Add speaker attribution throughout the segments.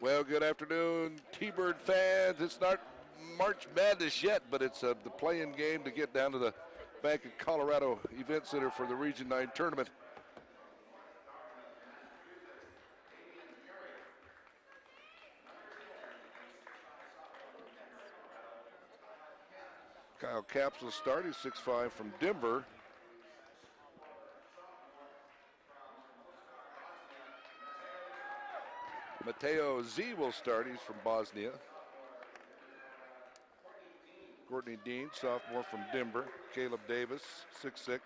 Speaker 1: Well, good afternoon, T-Bird fans. It's not March Madness yet, but it's the play-in game to get down to the Bank of Colorado Event Center for the Region 9 tournament. Kyle Capps will start. He's 6'5" from Denver. Mateo Z will start. He's from Bosnia. Courtney Dean, sophomore from Denver. Caleb Davis, 6'6",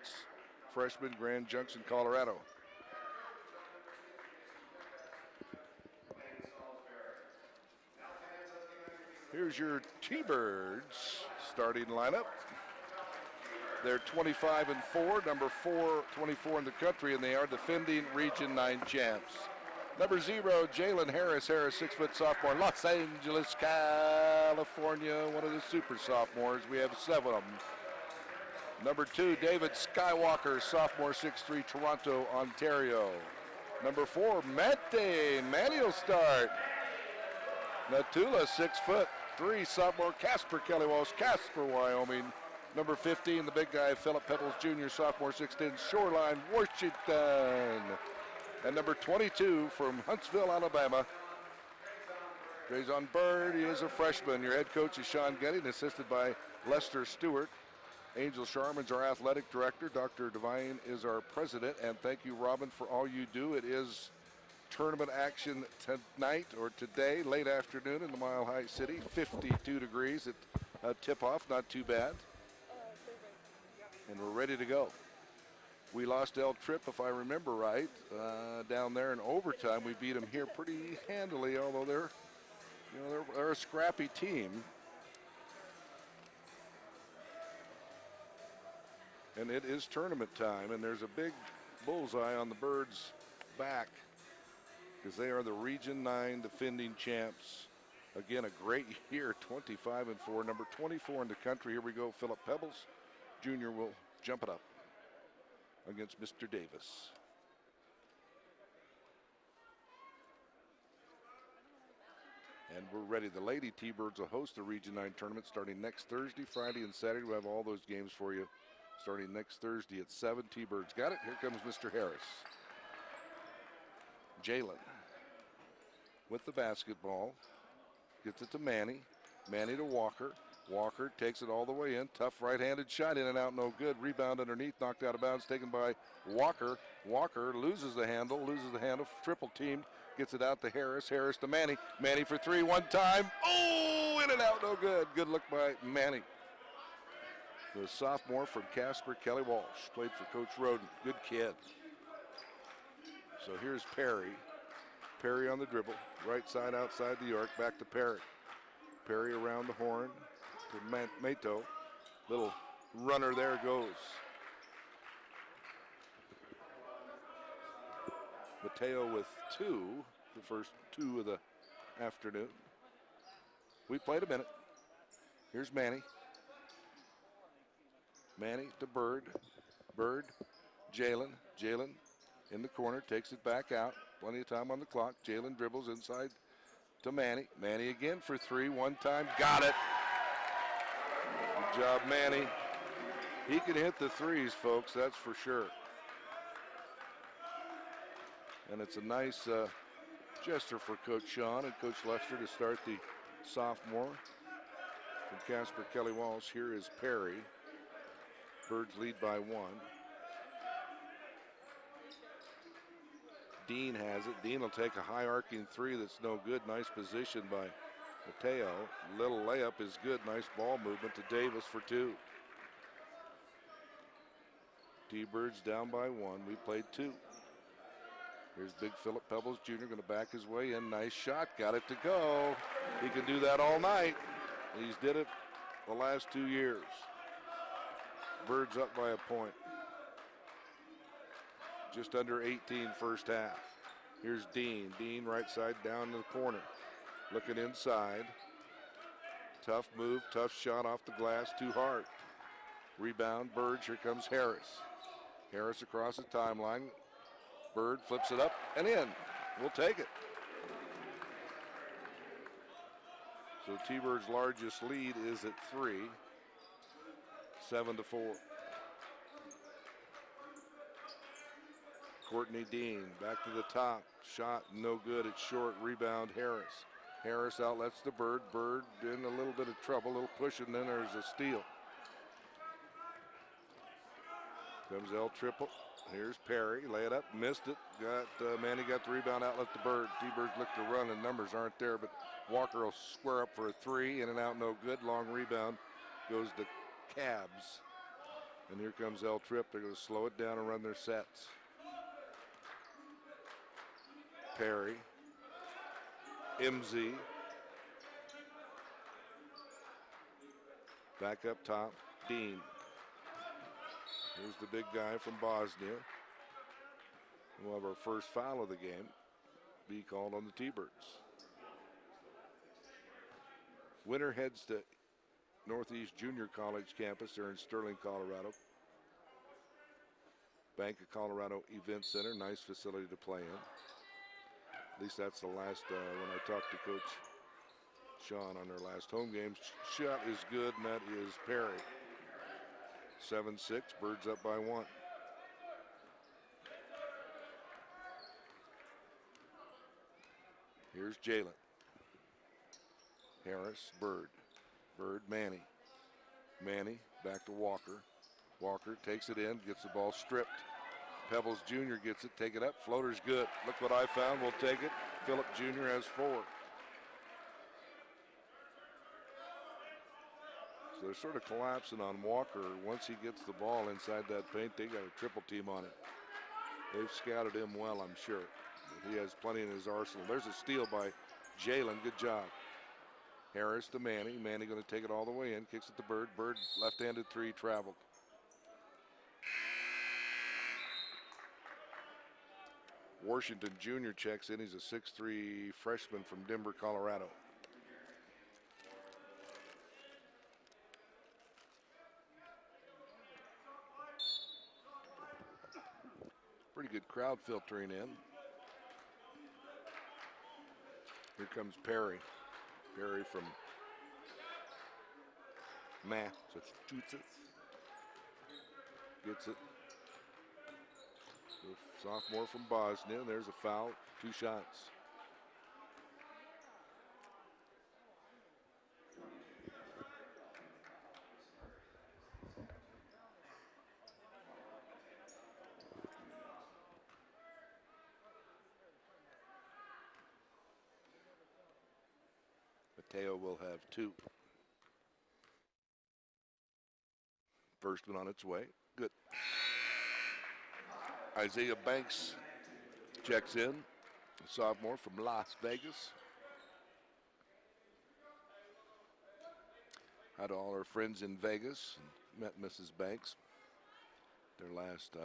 Speaker 1: freshman, Grand Junction, Colorado. Here's your T-Birds starting lineup. They're 25-4, number 24 in the country, and they are defending Region 9 champs. Number 0, Jalen Harris. Harris, 6' sophomore, Los Angeles, California, one of the super sophomores. We have 7 of them. Number 2, David Skywalker, sophomore, 6'3", Toronto, Ontario. Number 4, Manny will start. Natula, 6'3", sophomore, Casper Kelly Walsh, Casper, Wyoming. Number 15, the big guy, Philip Pebbles Jr., sophomore, 6'10", Shoreline, Washington. And number 22 from Huntsville, Alabama, Grayson Bird. He is a freshman. Your head coach is Sean Getty, assisted by Lester Stewart. Angel Sharman's our athletic director. Dr. Devine is our president. And thank you, Robin, for all you do. It is tournament action tonight or today, late afternoon in the Mile High City. 52 degrees at tip-off, not too bad. And we're ready to go. We lost El Trip, if I remember right, down there in overtime. We beat them here pretty handily, although they're a scrappy team. And it is tournament time, and there's a big bullseye on the Birds' back because they are the Region 9 defending champs. Again, a great year, 25-4, number 24 in the country. Here we go, Philip Pebbles Jr. will jump it up against Mr. Davis. And we're ready. The Lady T-Birds will host the Region 9 tournament starting next Thursday, Friday, and Saturday. We'll have all those games for you starting next Thursday at 7. T-Birds got it. Here comes Mr. Harris. Jalen with the basketball. Gets it to Manny. Manny to Walker. Walker takes it all the way in. Tough right-handed shot, in and out, no good. Rebound underneath, knocked out of bounds, taken by Walker. Walker loses the handle, triple teamed, gets it out to Harris. Harris to Manny. Manny for 3, one time. Oh, in and out, no good. Good look by Manny. The sophomore from Casper, Kelly Walsh, played for Coach Roden. Good kid. So here's Perry. Perry on the dribble. Right side outside the arc, back to Perry. Perry around the horn to Mato. Little runner there goes. Mateo with 2, the first 2 of the afternoon. We played a minute. Here's Manny. Manny to Bird. Bird, Jalen. Jalen in the corner, takes it back out. Plenty of time on the clock. Jalen dribbles inside to Manny. Manny again for 3, one time. Got it. Good job, Manny. He can hit the threes, folks, that's for sure. And it's a nice gesture for Coach Sean and Coach Lester to start the sophomore from Casper Kelly Walsh. Here is Perry. Birds lead by 1. Dean has it. Dean will take a high arcing 3 that's no good. Nice position by Mateo. Little layup is good. Nice ball movement to Davis for 2. T-Birds down by 1. We played 2. Here's big Philip Pebbles Jr. going to back his way in. Nice shot. Got it to go. He can do that all night. He's did it the last 2 years. Birds up by a point. Just under 18 first half. Here's Dean. Dean right side down to the corner. Looking inside. Tough move, tough shot off the glass, too hard. Rebound, Birds. Here comes Harris. Harris across the timeline. Bird flips it up and in. We'll take it. So T-Bird's largest lead is at 3, 7-4. Courtney Dean back to the top. Shot no good. It's short. Rebound Harris. Harris outlets the Bird. Bird in a little bit of trouble. A little push, and then there's a steal. Comes L triple. Here's Perry. Lay it up. Missed it. Manny got the rebound. Outlet the Bird. T-Birds look to run, and numbers aren't there, but Walker will square up for a 3. In and out, no good. Long rebound goes to Cabs. And here comes L Trip. They're going to slow it down and run their sets. Perry. MZ. Back up top. Dean. Here's the big guy from Bosnia. We'll have our first foul of the game be called on the T-Birds. Winner heads to Northeast Junior College campus. They're in Sterling, Colorado. Bank of Colorado Event Center, nice facility to play in. At least that's the last, when I talked to Coach Sean on their last home game. Shot is good, and that is Perry. 7-6, Birds up by 1. Here's Jalen. Harris, Bird. Bird, Manny. Manny, back to Walker. Walker takes it in, gets the ball stripped. Pebbles Jr. gets it, take it up. Floater's good. Look what I found, we'll take it. Phillip Jr. has 4. So they're sort of collapsing on Walker. Once he gets the ball inside that paint, they got a triple team on it. They've scouted him well, I'm sure. But he has plenty in his arsenal. There's a steal by Jalen, good job. Harris to Manny. Manny going to take it all the way in, kicks it to Bird. Bird, left-handed 3, traveled. Washington Jr. checks in. He's a 6'3" freshman from Denver, Colorado. Pretty good crowd filtering in. Here comes Perry. Perry from Massachusetts. Gets it. The sophomore from Bosnia. There's a foul. 2 shots. Mateo will have 2. First one on its way. Good. Isaiah Banks checks in, a sophomore from Las Vegas. Had all our friends in Vegas and met Mrs. Banks their last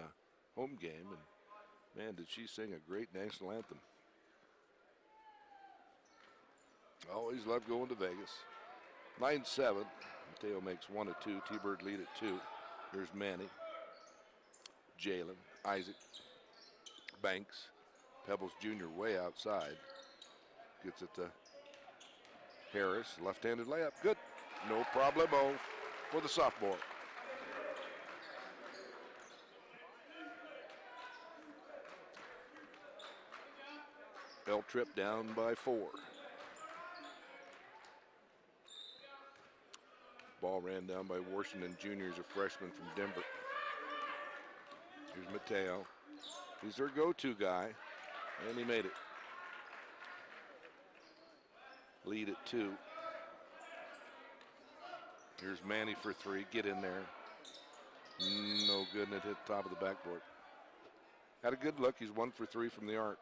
Speaker 1: home game, and man, did she sing a great national anthem. Always loved going to Vegas. 9-7. Mateo makes 1 of 2. T-Bird lead at 2. Here's Manny. Jalen. Isaac. Banks. Pebbles Jr. way outside. Gets it to Harris. Left-handed layup. Good. No problemo for the sophomore. L Trip down by 4. Ball ran down by Washington Jr. as a freshman from Denver. Here's Mateo. He's their go-to guy, and he made it. Lead at 2. Here's Manny for 3. Get in there. No good, and it hit the top of the backboard. Had a good look. He's 1 for 3 from the arc.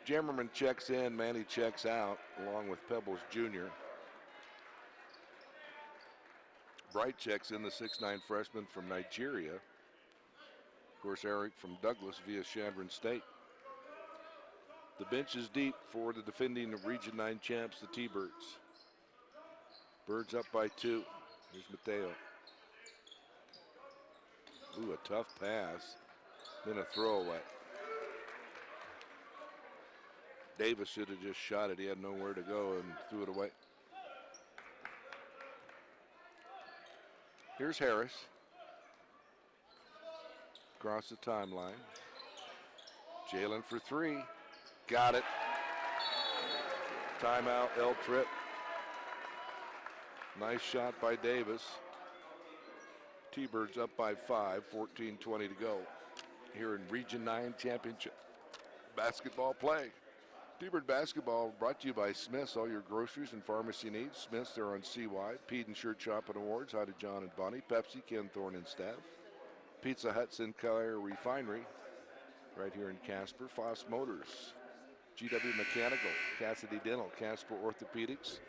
Speaker 1: Jammerman checks in, Manny checks out, along with Pebbles Jr. Bright checks in, the 6'9" freshman from Nigeria. Of course, Eric from Douglas via Chadron State. The bench is deep for the defending Region 9 champs, the T-Birds. Birds up by 2. Here's Mateo. Ooh, a tough pass, then a throwaway. Davis should have just shot it. He had nowhere to go and threw it away. Here's Harris. Across the timeline. Jalen for three. Got it. Timeout, L Trip. Nice shot by Davis. T-Birds up by 5, 14-20 to go. Here in Region 9 Championship basketball play. T-Bird basketball brought to you by Smith's. All your groceries and pharmacy needs. Smith's, they're on CY. Peden Shirt Shop and Awards. Hi to John and Bonnie. Pepsi, Ken Thorne and staff. Pizza Hut, Sinclair Refinery. Right here in Casper. Foss Motors. GW Mechanical. Cassidy Dental. Casper Orthopedics.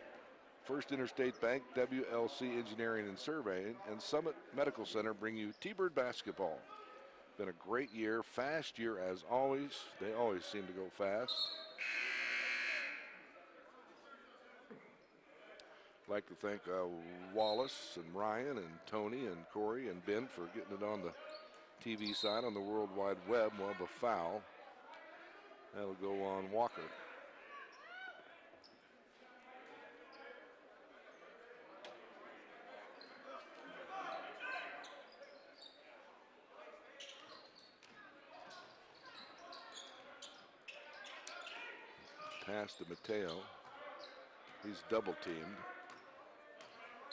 Speaker 1: First Interstate Bank, WLC Engineering and Surveying, and Summit Medical Center bring you T-Bird basketball. Been a great year, fast year as always. They always seem to go fast. I'd like to thank Wallace and Ryan and Tony and Corey and Ben for getting it on the TV side on the World Wide Web. We'll have a foul. That'll go on Walker. Pass to Mateo. He's double teamed.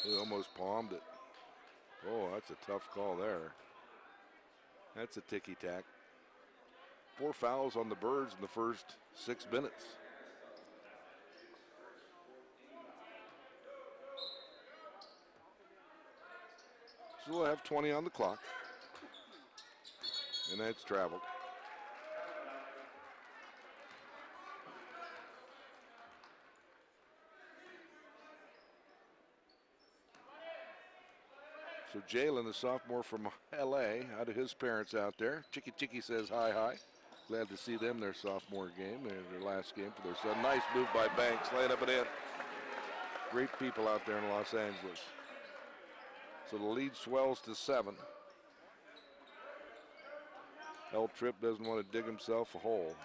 Speaker 1: He almost palmed it. Oh, that's a tough call there. That's a ticky-tack. 4 fouls on the Birds in the first 6 minutes. So we'll have 20 on the clock. And that's traveled. So Jalen, the sophomore from L.A., out of his parents out there. Chicky says hi. Glad to see them their sophomore game, their last game for their son. Nice move by Banks, laying up and in. Great people out there in Los Angeles. So the lead swells to 7. L Trip doesn't want to dig himself a hole.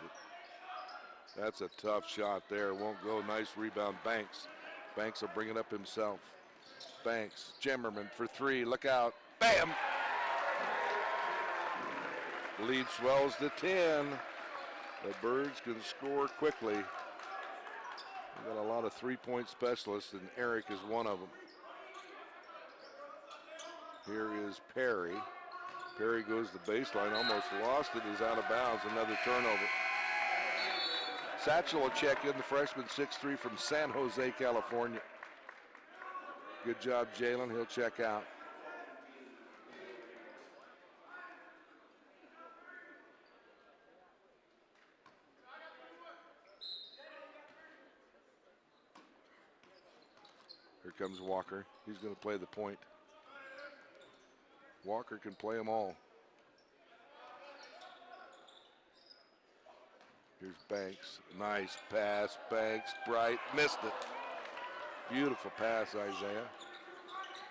Speaker 1: That's a tough shot there. Won't go. Nice rebound, Banks. Banks will bring it up himself. Banks, Jimmerman for 3, look out, bam! Lead swells to 10. The Birds can score quickly. We've got a lot of three-point specialists, and Eric is one of them. Here is Perry. Perry goes to the baseline, almost lost it, he's out of bounds, another turnover. Satchel will check in, the freshman 6'3" from San Jose, California. Good job, Jalen. He'll check out. Here comes Walker. He's going to play the point. Walker can play them all. Here's Banks. Nice pass. Banks, Bright, missed it. Beautiful pass, Isaiah.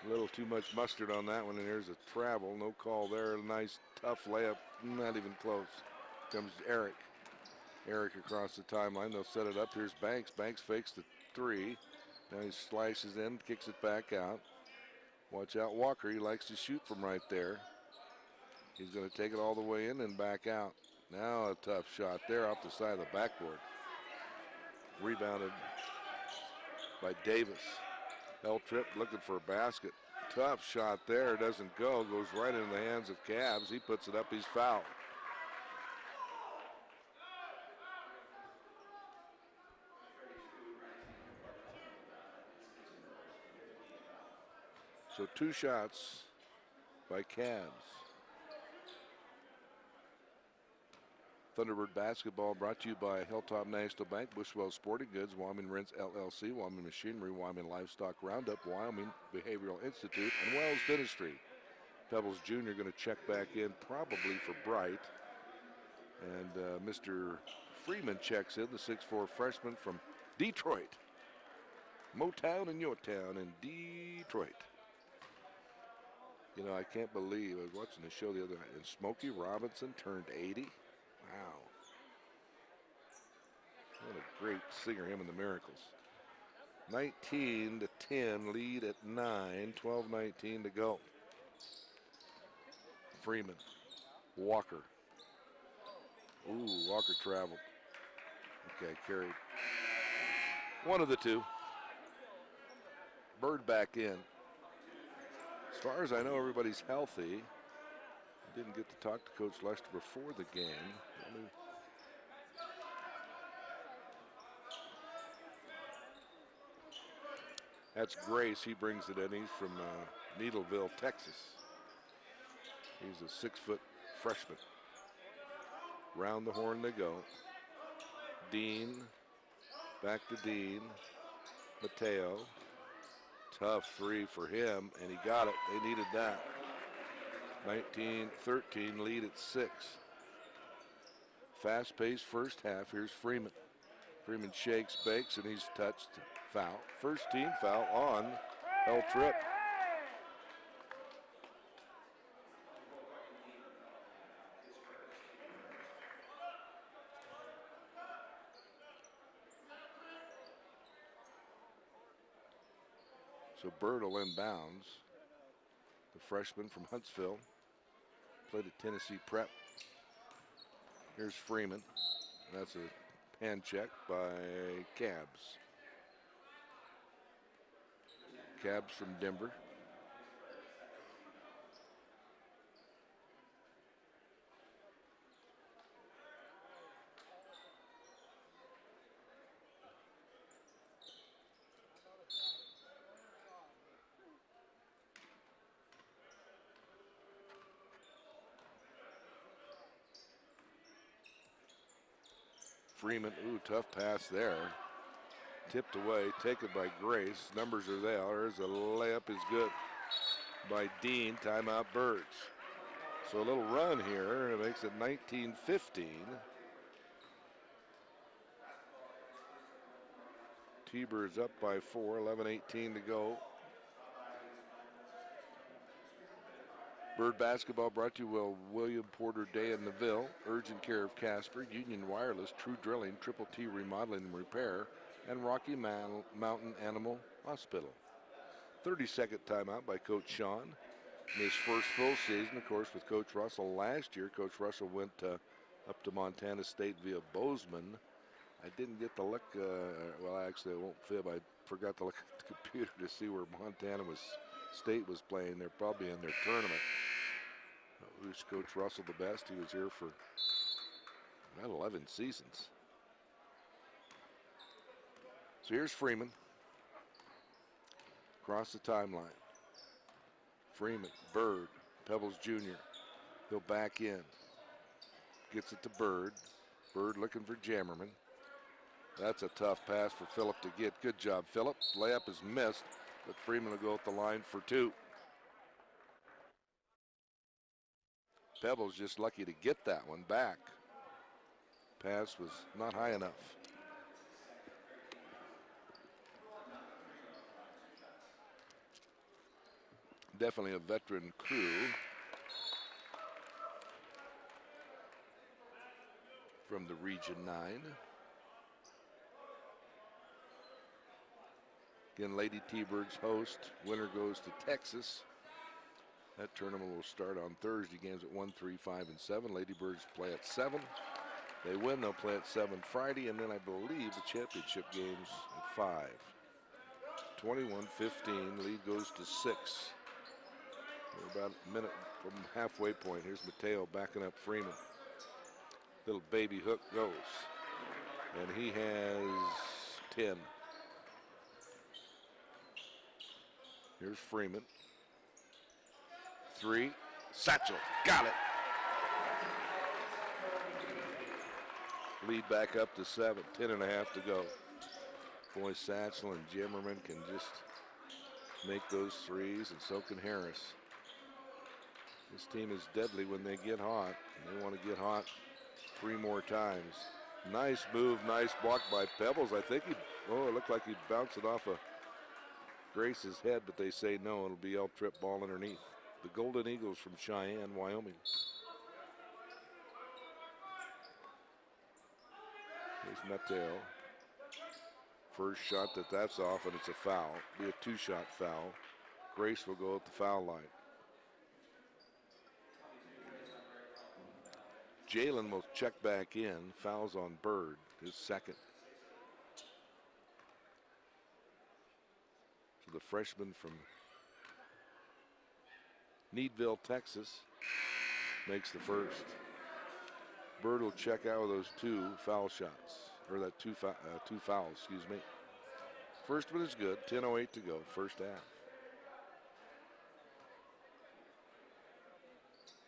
Speaker 1: A little too much mustard on that one, and there's a travel. No call there. A nice, tough layup. Not even close. Comes Eric. Eric across the timeline. They'll set it up. Here's Banks. Banks fakes the 3. Now he slices in, kicks it back out. Watch out, Walker. He likes to shoot from right there. He's going to take it all the way in and back out. Now a tough shot there off the side of the backboard. Rebounded by Davis. L Trip looking for a basket. Tough shot there, doesn't go, goes right into the hands of Cavs. He puts it up, he's fouled. So 2 shots by Cavs. Thunderbird basketball brought to you by Hilltop National Bank, Bushwell Sporting Goods, Wyoming Rents LLC, Wyoming Machinery, Wyoming Livestock Roundup, Wyoming Behavioral Institute, and Wells Dentistry. Pebbles Jr. going to check back in probably for Bright. And Mr. Freeman checks in, the 6'4" freshman from Detroit. Motown in your town in Detroit. You know, I can't believe, I was watching the show the other night, and Smokey Robinson turned 80. Wow. What a great singer, him and the Miracles. 19-10 lead at 9, 12-19 to go. Freeman, Walker. Ooh, Walker traveled. Okay, carried. One of the two. Bird back in. As far as I know, everybody's healthy. I didn't get to talk to Coach Lester before the game. That's Grace. He brings it in. He's from Needleville, Texas. He's a 6-foot freshman. Round the horn they go. Dean. Back to Dean. Mateo. Tough three for him, and he got it. They needed that. 19-13, lead at 6. Fast-paced first half. Here's Freeman. Freeman shakes, bakes, and he's touched. Foul. First team foul on L. Tripp. So Bird will inbounds. The freshman from Huntsville. Played at Tennessee Prep. Here's Freeman. That's a hand check by Cabs. Cabs from Denver. Freeman, ooh, tough pass there. Tipped away, taken by Grace. Numbers are there. There's a layup is good by Dean. Timeout Birds. So a little run here. It makes it 19-15. T-Birds up by 4, 11-18 to go. Bird basketball brought to you by William Porter Day in Neville, urgent care of Casper, Union Wireless, True Drilling, Triple T Remodeling and Repair, and Rocky Mountain Animal Hospital. 30-second timeout by Coach Sean. In his first full season, of course, with Coach Russell last year. Coach Russell went up to Montana State via Bozeman. I didn't get to look, well, actually, I won't fib. I forgot to look at the computer to see where Montana State was playing. They're probably in their tournament. Wish Coach Russell the best. He was here for about 11 seasons. So here's Freeman. Across the timeline. Freeman, Bird, Pebbles Jr. He'll back in. Gets it to Bird. Bird looking for Jammerman. That's a tough pass for Phillip to get. Good job, Phillip. Layup is missed, but Freeman will go at the line for 2. Pebbles just lucky to get that one back. Pass was not high enough. Definitely a veteran crew. From the Region 9. Again, Lady T-Birds host. Winner goes to Texas. That tournament will start on Thursday. Games at 1, 3, 5, and 7. Lady Birds play at 7. They win, they'll play at 7 Friday, and then I believe the championship games at 5. 21-15, lead goes to 6. We're about a minute from halfway point. Here's Mateo backing up Freeman. Little baby hook goes, and he has 10. Here's Freeman. 3, Satchel, got it. Lead back up to 7, 10.5 to go. Boy, Satchel and Jimmerman can just make those threes, and so can Harris. This team is deadly when they get hot, and they want to get hot 3 more times. Nice move, nice block by Pebbles. I think it looked like he bounced it off of Grace's head, but they say no, it'll be L. Tripp ball underneath. The Golden Eagles from Cheyenne, Wyoming. There's Mateo. First shot that's off, and it's a foul. Be a two-shot foul. Grace will go at the foul line. Jalen will check back in. Fouls on Bird, his second. So the freshman from Needville, Texas, makes the first. Bird will check out with those two foul shots, or that two fouls, excuse me. First one is good, 10:08 to go, first half.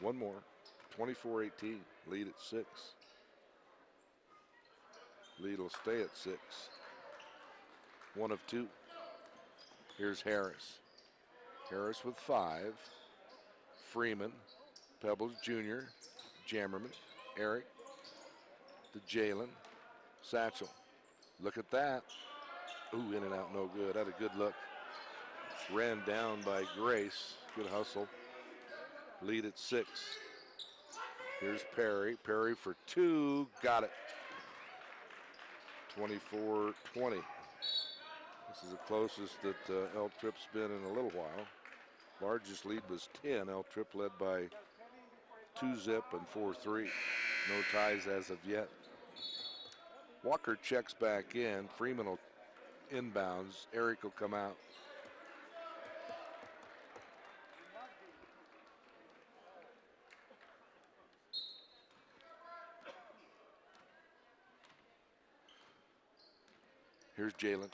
Speaker 1: One more, 24-18, lead at 6. Lead will stay at 6. 1 of 2. Here's Harris. Harris with 5. Freeman, Pebbles Jr., Jammerman, Eric, to Jalen, Satchel. Look at that. Ooh, in and out, no good. Had a good look. Ran down by Grace. Good hustle. Lead at 6. Here's Perry. Perry for 2. Got it. 24-20. This is the closest that L Trip's been in a little while. Largest lead was 10. L Trip led by 2-zip and 4-3. No ties as of yet. Walker checks back in. Freeman will inbounds. Eric will come out. Here's Jalen.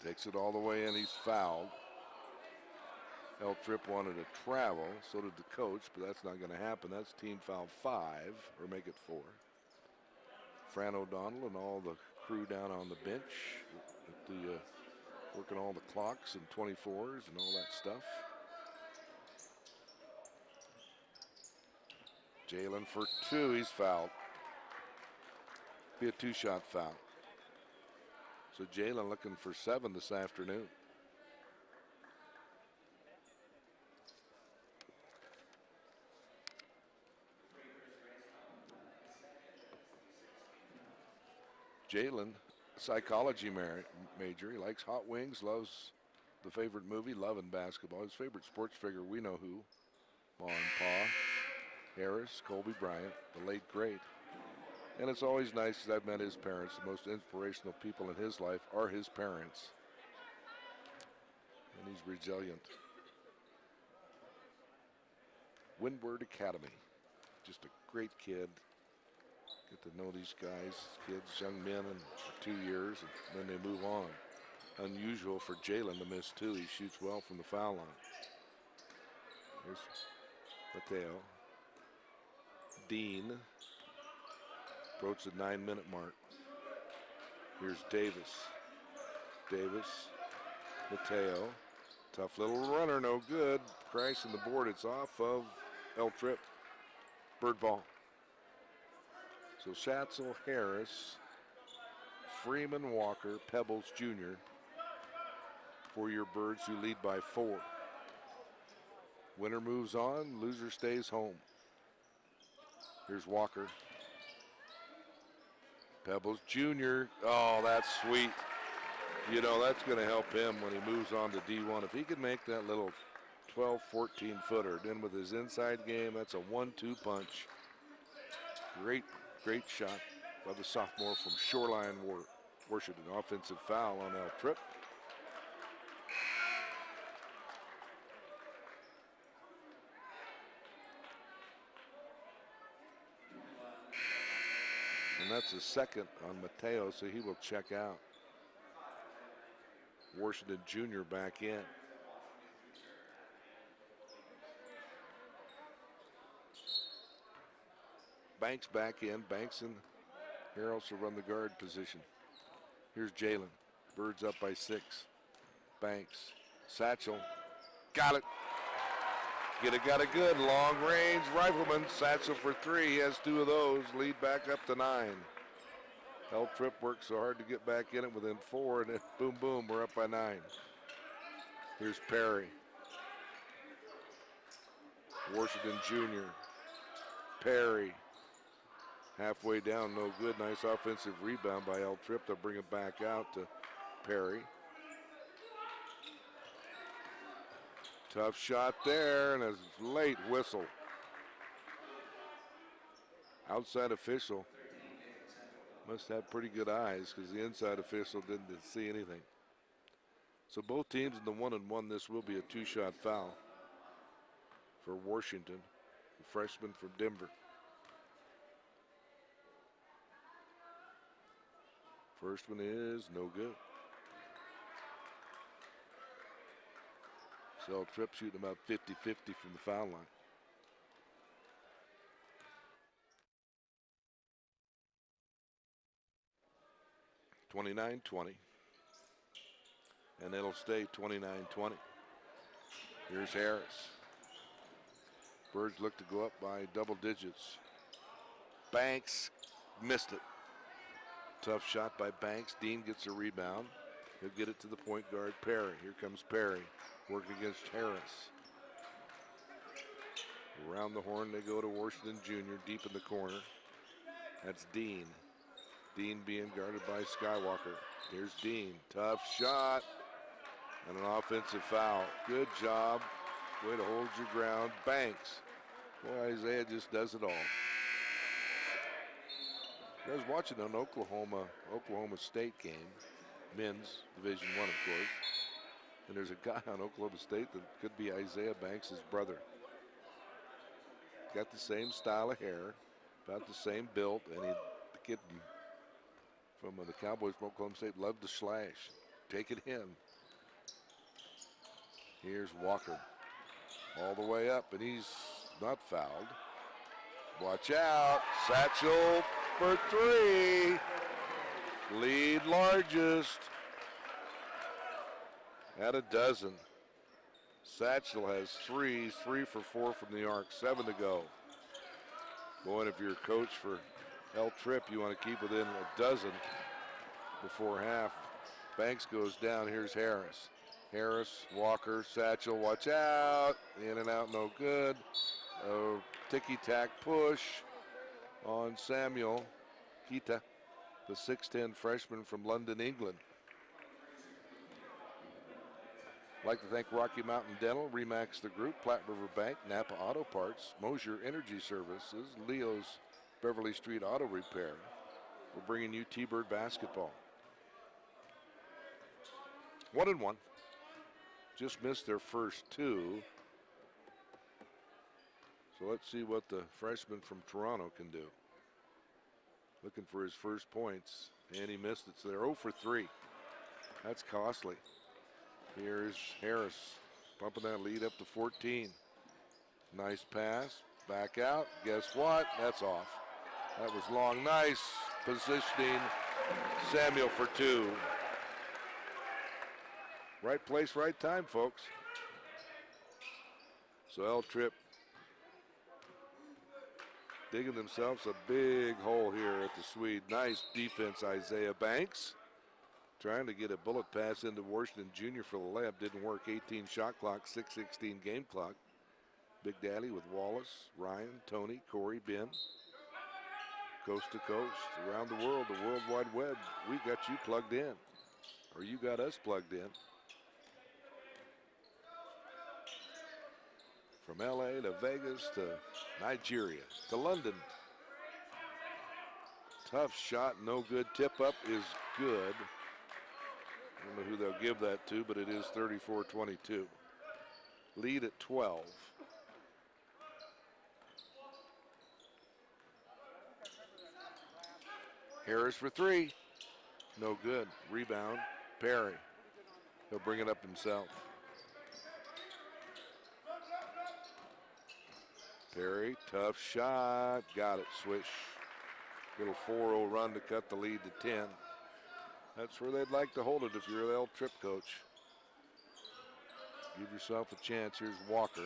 Speaker 1: Takes it all the way in. He's fouled. L Trip wanted to travel. So did the coach, but that's not going to happen. That's team foul 5, or make it 4. Fran O'Donnell and all the crew down on the bench, at the, working all the clocks and 24s and all that stuff. Jalen for 2. He's fouled. Be a 2-shot foul. So Jalen looking for 7 this afternoon. Jalen, psychology major. He likes hot wings, loves the favorite movie, loving basketball. His favorite sports figure, we know who. Ma and Pa, Harris, Kobe Bryant, the late great. And it's always nice because I've met his parents. The most inspirational people in his life are his parents. And he's resilient. Windward Academy. Just a great kid. Get to know these guys, kids, young men, for 2 years, and then they move on. Unusual for Jalen to miss 2. He shoots well from the foul line. Here's Mateo. Dean. Approach the 9-minute mark. Here's Davis. Davis. Mateo. Tough little runner, no good. Crashing the board. It's off of L Trip. Bird ball. So Schatzel, Harris, Freeman, Walker, Pebbles Jr. for your Birds, who lead by 4. Winner moves on, loser stays home. Here's Walker. Pebbles Jr. Oh, that's sweet. You know, that's going to help him when he moves on to D1. If he can make that little 12, 14 footer, then with his inside game, that's a 1-2 punch. Great shot by the sophomore from Shoreline Washington. Offensive foul on L Trip. And that's his second on Mateo, so he will check out. Washington Jr. back in. Banks back in. Banks and Harrells will run the guard position. Here's Jalen. Birds up by 6. Banks. Satchel. Got it. Got a good long-range rifleman. Satchel for 3. He has 2 of those. Lead back up to 9. L Trip works so hard to get back in it within 4, and then boom, boom, we're up by 9. Here's Perry. Washington Jr. Perry.
Speaker 2: Halfway down, no good. Nice offensive rebound by L Trip. They'll bring it back out to Perry. Tough shot there, and a late whistle. Outside official must have pretty good eyes because the inside official didn't see anything. So both teams in the 1-and-1, this will be a 2-shot foul for Washington, the freshman from Denver. First one is no good. So Tripp shooting about 50-50 from the foul line. (29-20). And it'll stay 29-20. Here's Harris. Birds look to go up by double digits. Banks missed it. Tough shot by Banks. Dean gets a rebound. He'll get it to the point guard, Perry. Here comes Perry, working against Harris. Around the horn they go to Washington Jr., deep in the corner. That's Dean. Dean being guarded by Skywalker. Here's Dean. Tough shot. And an offensive foul. Good job. Way to hold your ground. Banks. Boy, Isaiah just does it all. I was watching an Oklahoma State game, men's Division I, of course. And there's a guy on Oklahoma State that could be Isaiah Banks' brother. Got the same style of hair, about the same build, and the kid from the Cowboys from Oklahoma State loved to slash. Take it in. Here's Walker. All the way up, and he's not fouled. Watch out. Satchel for three. Lead largest at a dozen. Satchel has three for 4 from the arc, 7 to go. Boy, and if you're a coach for L Trip, you want to keep within a dozen before half. Banks goes down. Here's Harris. Harris, Walker, Satchel, watch out. In and out, no good. A ticky-tack push on Samuel Kita, the 6'10 freshman from London, England. I'd like to thank Rocky Mountain Dental, Remax the Group, Platte River Bank, Napa Auto Parts, Mosier Energy Services, Leo's Beverly Street Auto Repair. We're bringing you T-Bird basketball. 1-and-1. Just missed their first 2. So let's see what the freshman from Toronto can do. Looking for his first points, and he missed it. So they're 0 for 3. That's costly. Here's Harris pumping that lead up to 14. Nice pass, back out. Guess what? That's off. That was long. Nice positioning. Samuel for 2. Right place, right time, folks. So L Trip digging themselves a big hole here at the Swede. Nice defense, Isaiah Banks. Trying to get a bullet pass into Washington Jr. for the layup. Didn't work. 18 shot clock, 6:16 game clock. Big Daddy with Wallace, Ryan, Tony, Corey, Ben. Coast to coast, around the world, the World Wide Web. We got you plugged in, or you got us plugged in. From LA to Vegas to Nigeria to London. Tough shot, no good. Tip up is good. I don't know who they'll give that to, but it is 34-22. Lead at 12. Harris for 3. No good. Rebound, Perry. He'll bring it up himself. Perry, tough shot. Got it, swish. Little 4-0 run to cut the lead to 10. That's where they'd like to hold it if you're the L Trip coach. Give yourself a chance. Here's Walker.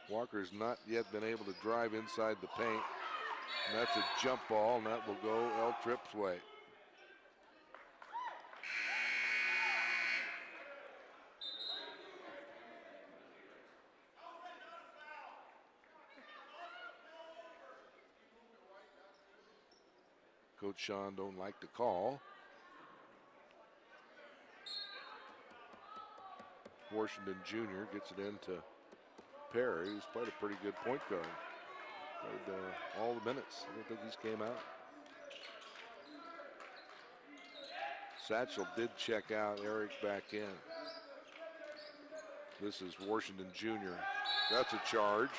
Speaker 2: Walker's not yet been able to drive inside the paint. And that's a jump ball, and that will go L Trip's way. Coach Sean don't like to call. Washington Jr. gets it into Perry, who's played a pretty good point guard. Played all the minutes. I don't think he's came out. Satchel did check out. Eric back in. This is Washington Jr. That's a charge.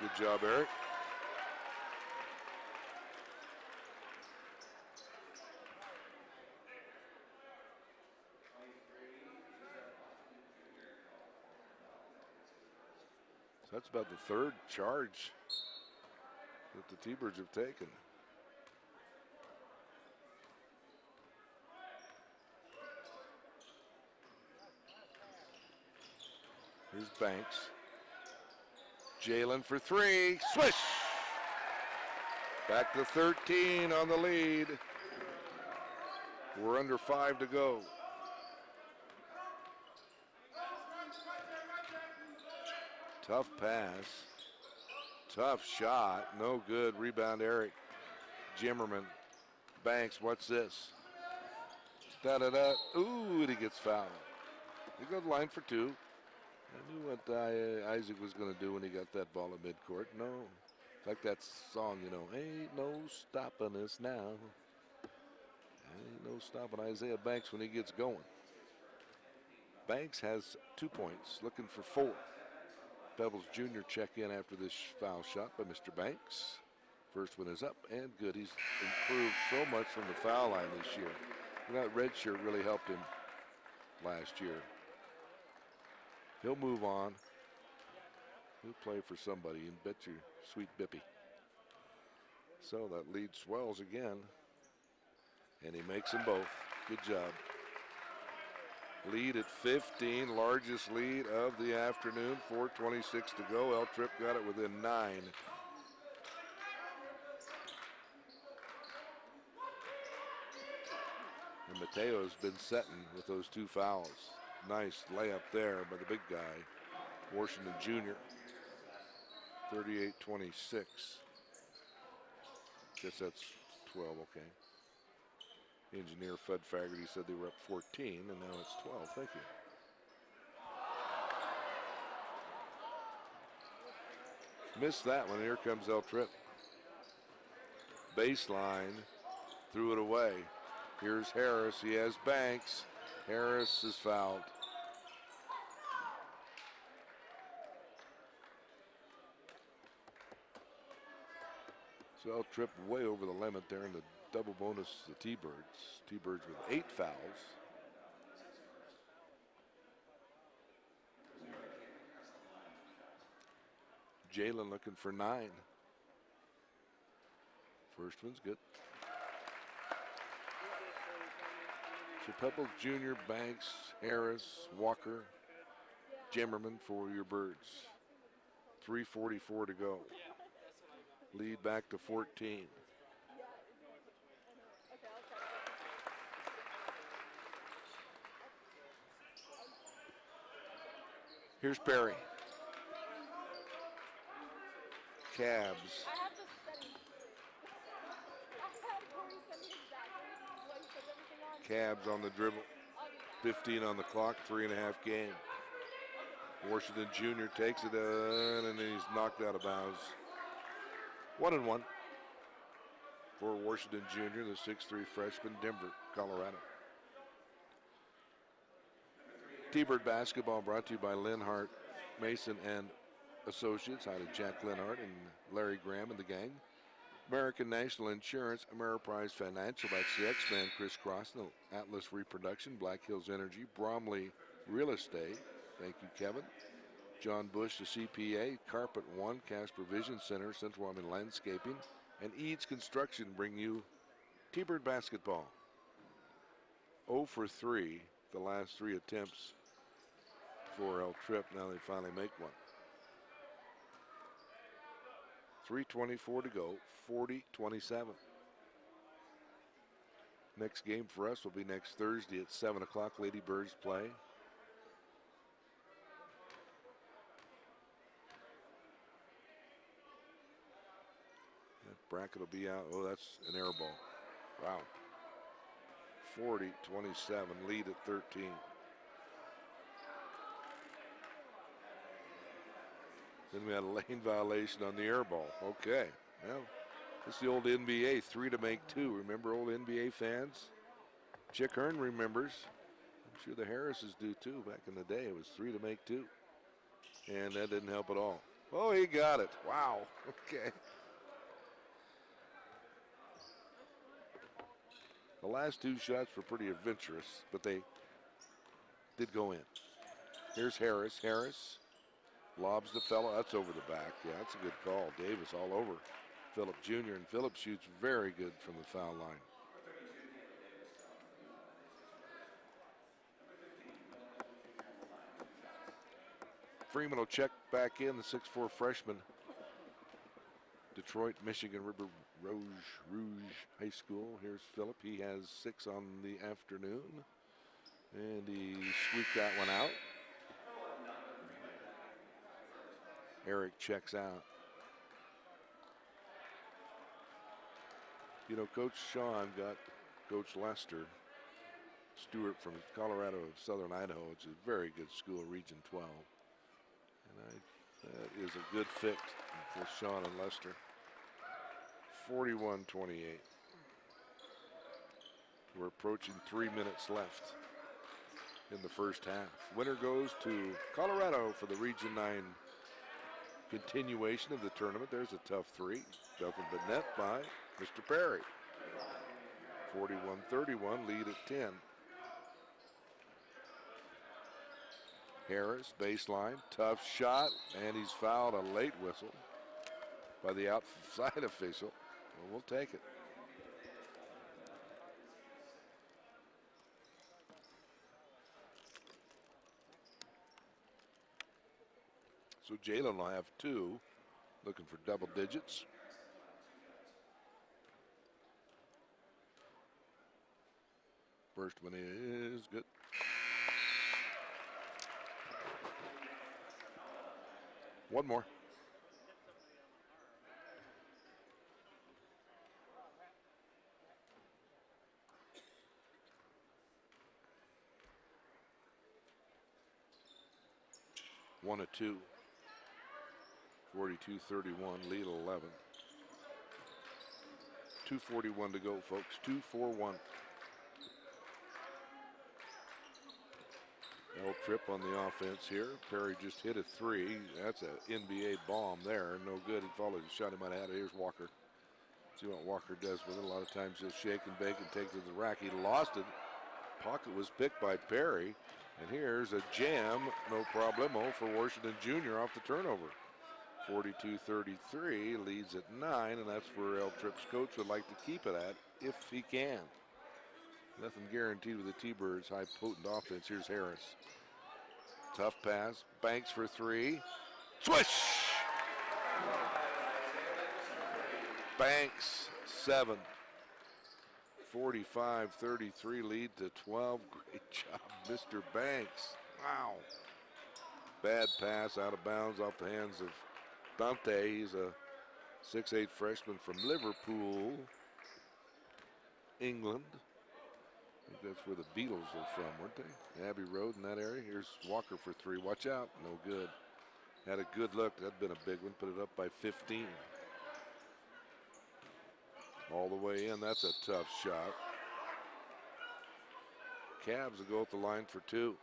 Speaker 2: Good job, Eric. So that's about the third charge that the T-Birds have taken. Here's Banks. Jalen for three. Swish! Back to 13 on the lead. We're under 5 to go. Tough pass. Tough shot. No good. Rebound, Eric. Jimmerman. Banks, what's this? Da-da-da. Ooh, and he gets fouled. He goes line for 2. I knew what Isaac was going to do when he got that ball at midcourt. No. It's like that song, you know, ain't no stopping us now. Ain't no stopping Isaiah Banks when he gets going. Banks has 2 points, looking for 4. Pebbles Jr. check in after this foul shot by Mr. Banks. First one is up and good. He's improved so much from the foul line this year. And that red shirt really helped him last year. He'll move on. He'll play for somebody and bet your sweet Bippy. So that lead swells again. And he makes them both. Good job. Lead at 15, largest lead of the afternoon. 4:26 to go. L Trip got it within 9. And Mateo's been setting with those 2 fouls. Nice layup there by the big guy, Washington Jr. 38-26. Guess that's 12, okay. Engineer Fud Faggerty said they were up 14, and now it's 12. Thank you. Missed that one. Here comes El Trip. Baseline. Threw it away. Here's Harris. He has Banks. Harris is fouled. So El Trip way over the limit there in the double bonus, the T-Birds. T-Birds with 8 fouls. Jalen looking for 9. First one's good. So Pebbles Jr., Banks, Harris, Walker, Jimmerman for your Birds. 3:44 to go. Lead back to 14. Here's Perry. Cabs. Cabs on the dribble. 15 on the clock, 3.5 game. Washington Jr. takes it in, and then he's knocked out of bounds. 1-1 for Washington Jr., the 6'3" freshman, Denver, Colorado. T-Bird basketball brought to you by Linhart, Mason and Associates. Hi to Jack Linhart and Larry Graham and the gang. American National Insurance, Ameriprise Financial, that's the X-Man, Chris Crossnell, Atlas Reproduction, Black Hills Energy, Bromley Real Estate, thank you, Kevin. John Bush, the CPA, Carpet One, Casper Vision Center, Central Wyoming Landscaping, and Eads Construction bring you T-Bird basketball. 0 for 3, the last 3 attempts for El Trip. Now they finally make one. 3:24 to go, 40-27. Next game for us will be next Thursday at 7 o'clock. Lady Birds play. Brackett will be out. Oh, that's an air ball. Wow. 40-27, lead at 13. Then we had a lane violation on the air ball. Okay. Well, it's the old NBA, 3 to make 2. Remember old NBA fans? Chick Hearn remembers. I'm sure the Harrises do too. Back in the day, it was 3 to make 2. And that didn't help at all. Oh, he got it. Wow. Okay. The last 2 shots were pretty adventurous, but they did go in. Here's Harris. Harris lobs the fellow. That's over the back. Yeah, that's a good call. Davis all over Phillip Jr. And Phillip shoots very good from the foul line. Freeman will check back in, the 6'4" freshman. Detroit, Michigan River Rouge High School. Here's Phillip. He has 6 on the afternoon. And he squeaked that one out. Eric checks out. You know, Coach Sean got Coach Lester Stewart from Colorado Southern Idaho. It's a very good school, Region 12. And that is a good fit with Sean and Lester. 41-28. We're approaching 3 minutes left in the first half. Winner goes to Colorado for the Region 9 continuation of the tournament. There's a tough 3. Nothing but net by Mr. Perry. 41-31, lead at 10. Harris, baseline, tough shot, and he's fouled. A late whistle by the outside official. Well, we'll take it. So Jalen will have 2, looking for double digits. First one is good. One more. One to 2. 42-31, lead 11. 2:41 to go, folks. 2-4-1. L Trip on the offense here. Perry just hit a 3. That's an NBA bomb there. No good. He followed the shot he might have had. Here's Walker. See what Walker does with it. A lot of times he'll shake and bake and take it to the rack. He lost it. Pocket was picked by Perry. And here's a jam, no problemo, for Washington Jr. off the turnover. 42-33, leads at 9, and that's where L Trip's coach would like to keep it at if he can. Nothing guaranteed with the T-Birds' high potent offense. Here's Harris. Tough pass, Banks for 3. Swish! Banks, 7. 45-33, lead to 12. Great job, Mr. Banks. Wow. Bad pass out of bounds off the hands of Dante. He's a 6'8" freshman from Liverpool, England. I think that's where the Beatles are from, weren't they? Abbey Road in that area. Here's Walker for 3. Watch out. No good. Had a good look. That'd been a big one. Put it up by 15. All the way in. That's a tough shot. Cavs will go at the line for 2.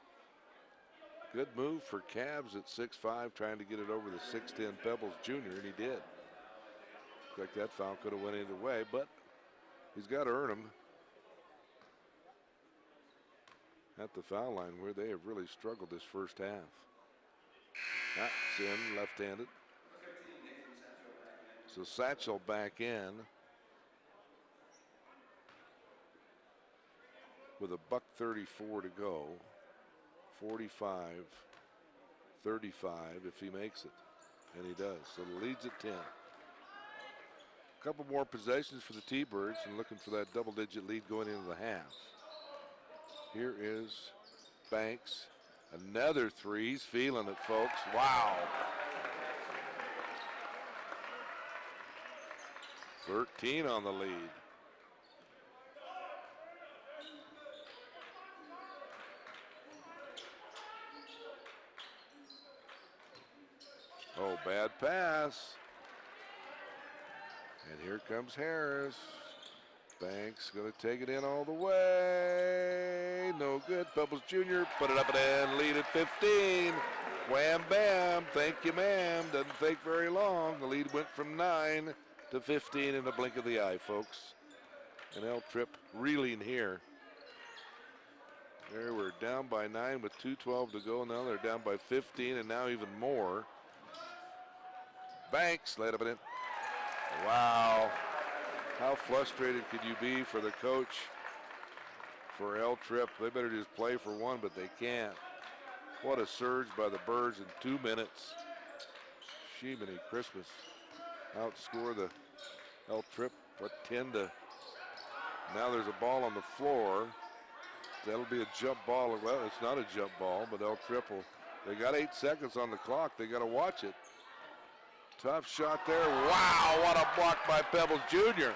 Speaker 2: Good move for Cavs at 6'5", trying to get it over the 6'10" Pebbles Jr., and he did. Looks like that foul could have went either way, but he's got to earn them at the foul line, where they have really struggled this first half. That's in, left-handed. So Satchel back in with a $1:34 to go. 45-35 if he makes it, and he does. So the lead's at 10. A couple more possessions for the T-Birds and looking for that double-digit lead going into the half. Here is Banks. Another 3. He's feeling it, folks. Wow. 13 on the lead. Oh, bad pass. And here comes Harris. Banks going to take it in all the way. No good. Pebbles Jr. put it up and in. Lead at 15. Wham bam. Thank you, ma'am. Doesn't take very long. The lead went from 9 to 15 in the blink of the eye, folks. And L Trip reeling here. There we're down by 9 with 2:12 to go. Now they're down by 15 and now even more. Banks laid up and in. Wow. How frustrated could you be for the coach for L Trip? They better just play for one, but they can't. What a surge by the Birds in 2 minutes. Shemini Christmas outscore the L Trip, what, 10 to. Now there's a ball on the floor. That'll be a jump ball. Well, it's not a jump ball, but L Trip will. They got 8 seconds on the clock. They got to watch it. Tough shot there. Wow, what a block by Pebbles Jr.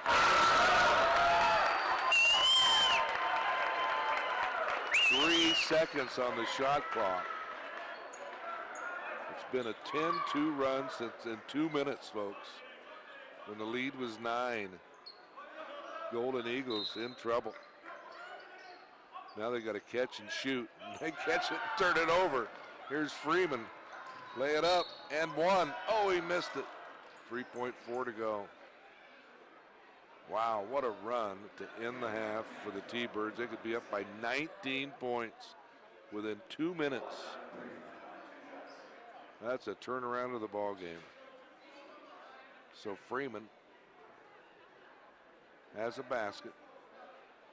Speaker 2: Three seconds on the shot clock. It's been a 10-2 run since in 2 minutes, folks. When the lead was 9. Golden Eagles in trouble. Now they got to catch and shoot. They catch it, turn it over. Here's Freeman. Lay it up and one. Oh, he missed it. 3.4 to go. Wow, what a run to end the half for the T-Birds. They could be up by 19 points within 2 minutes. That's a turnaround of the ball game. So Freeman has a basket.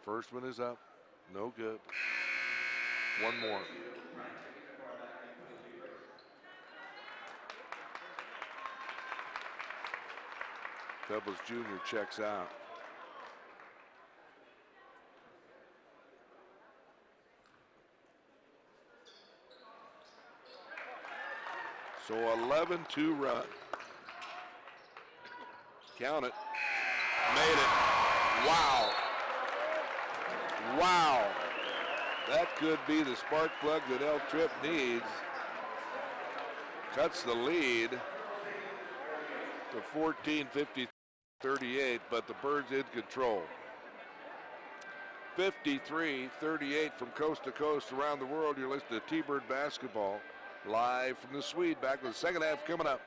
Speaker 2: First one is up. No good. One more. Pebbles Jr. checks out. So 11-2 run. Count it. Made it. Wow. Wow. That could be the spark plug that L Trip needs. Cuts the lead to 14-50-38, but the Birds in control. 53-38 from coast to coast around the world. You're listening to T-Bird basketball live from the Swede. Back with the second half coming up.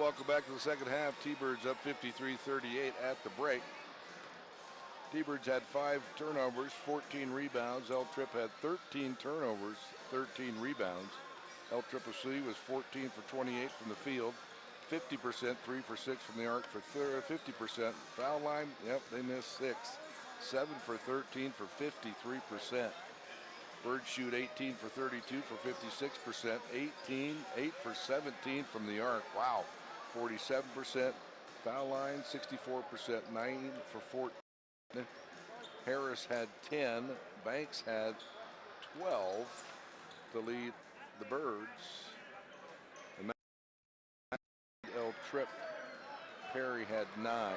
Speaker 2: welcome back to the second half. T-Birds up 53-38 at the break. T-Birds had 5 turnovers, 14 rebounds. L Trip had 13 turnovers, 13 rebounds. L Triple C was 14 for 28 from the field, 50%, 3 for 6 from the arc for 50%. Foul line, yep, they missed 6. 7 for 13 for 53%. Birds shoot 18 for 32 for 56%. 8 for 17 from the arc. Wow, 47%. Foul line, 64%. 9 for 14. Harris had 10. Banks had 12 to lead the Birds. And L Trip Perry had 9.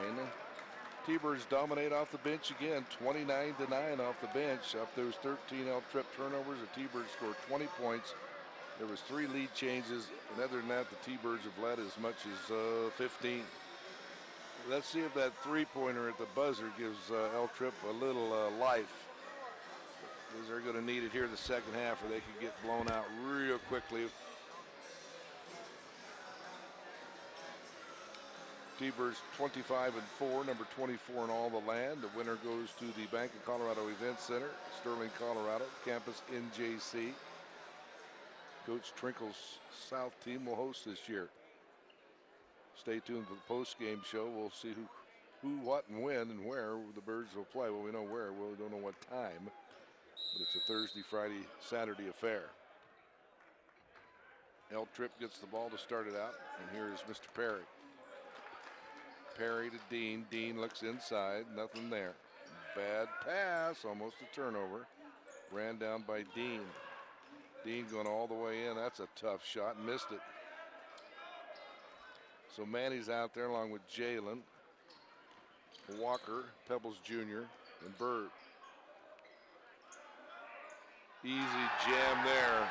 Speaker 2: T-Birds dominate off the bench again, 29-9 off the bench. Up those 13 L Trip turnovers, the T-Birds scored 20 points. There was 3 lead changes, and other than that, the T-Birds have led as much as 15. Let's see if that three-pointer at the buzzer gives L Trip a little life. Because they're going to need it here in the second half, or they could get blown out real quickly. T-Birds 25-4, number 24 in all the land. The winner goes to the Bank of Colorado Event Center, Sterling, Colorado, campus NJC. Coach Trinkle's South team will host this year. Stay tuned for the post-game show. We'll see who, what, and when, and where the Birds will play. Well, we know where. Well, we don't know what time. But it's a Thursday, Friday, Saturday affair. L Trip gets the ball to start it out, and here is Mr. Perry. Perry to Dean. Dean looks inside. Nothing there. Bad pass. Almost a turnover. Ran down by Dean. Dean going all the way in. That's a tough shot. Missed it. So Manny's out there along with Jalen, Walker, Pebbles Jr., and Bird. Easy jam there.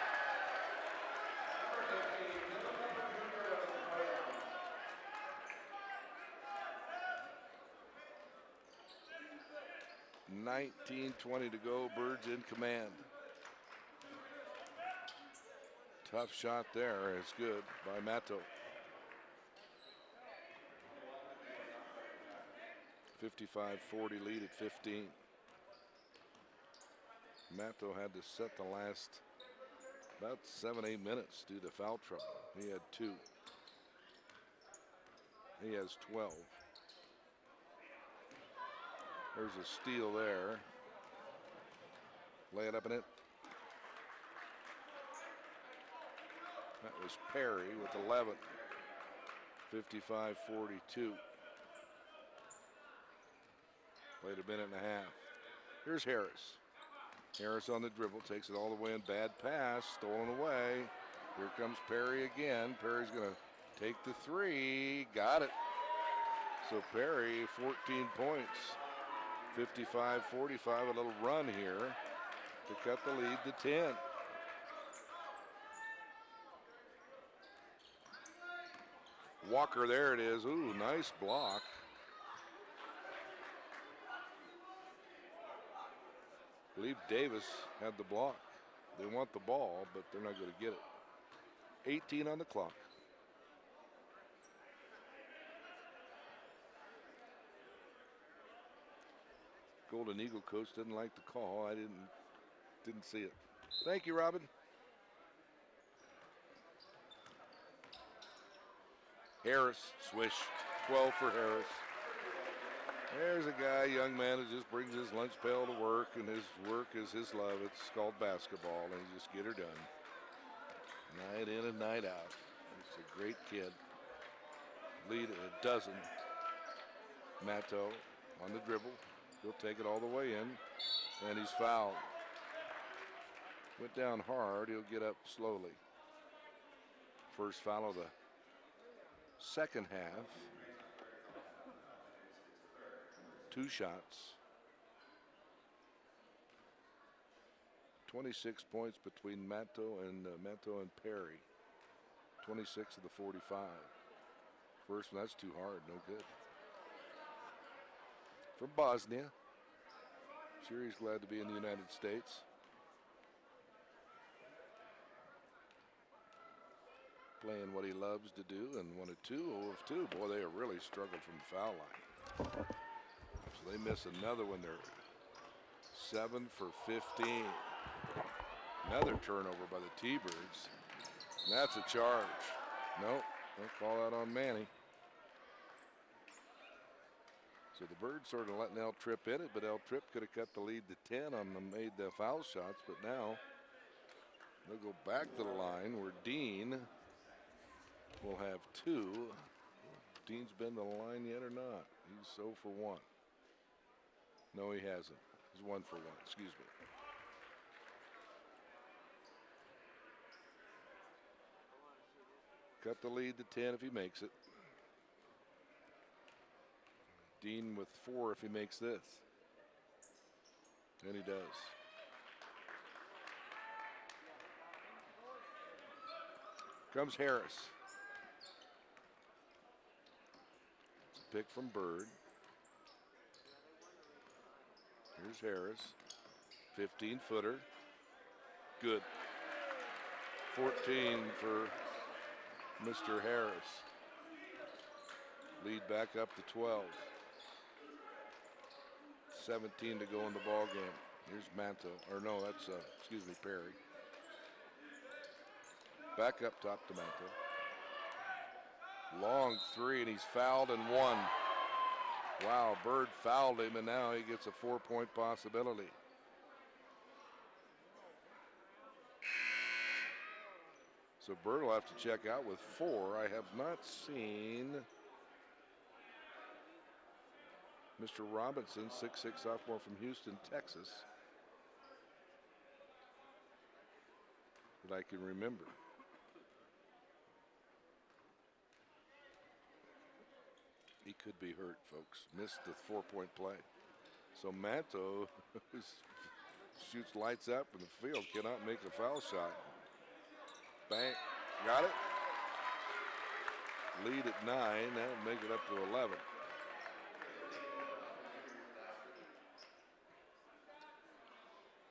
Speaker 2: $19:20 to go. Birds in command. Tough shot there. It's good by Matto. 55-40 lead at 15. Matto had to set the last about 7-8 minutes due to foul trouble. He had 2. He has 12. There's a steal there. Lay it up in it. That was Perry with 11. 55-42. Played a minute and a half. Here's Harris. Harris on the dribble, takes it all the way in. Bad pass, stolen away. Here comes Perry again. Perry's going to take the 3. Got it. So Perry, 14 points. 55-45, a little run here to cut the lead to 10. Walker, there it is. Ooh, nice block. I believe Davis had the block. They want the ball, but they're not going to get it. 18 on the clock. Golden Eagle coach didn't like the call. I didn't see it. Thank you, Robin. Harris, swish. 12 for Harris. There's a guy, young man, who just brings his lunch pail to work, and his work is his love. It's called basketball, and he just get her done. Night in and night out. He's a great kid. Lead a dozen. Matto on the dribble. He'll take it all the way in, and he's fouled. Went down hard. He'll get up slowly. First foul of the second half. 2 shots. 26 points between Matto and Perry. 26 of the 45. First one, that's too hard, no good. From Bosnia. Sure, he's glad to be in the United States. playing what he loves to do, and 1 of 2, 0 of 2. Boy, they have really struggled from the foul line. So they miss another one. They're 7 for 15. Another turnover by the T-Birds. And that's a charge. Nope, don't call that on Manny. So the Birds sort of letting El Trip in it, but El Trip could have cut the lead to 10 on them, made the foul shots, but now they'll go back to the line where Dean will have 2. Dean's been to the line yet or not? He's 0 for 1. No, he hasn't. He's 1 for 1, excuse me. Cut the lead to 10 if he makes it. Dean with 4 if he makes this. And he does. Comes Harris. It's a pick from Bird. Here's Harris. 15-footer. Good. 14 for Mr. Harris. Lead back up to 12. 17 to go in the ball game. Here's Manto, or no, that's excuse me, Perry. Back up top to Manto. Long 3, and he's fouled and 1. Wow, Bird fouled him, and now he gets a 4-point possibility. So Bird will have to check out with 4. I have not seen Mr. Robinson, 6'6" sophomore from Houston, Texas, that I can remember. He could be hurt, folks. Missed the 4-point play. So Manto shoots lights up in the field, cannot make a foul shot. Bang, got it. Lead at 9, that'll make it up to 11.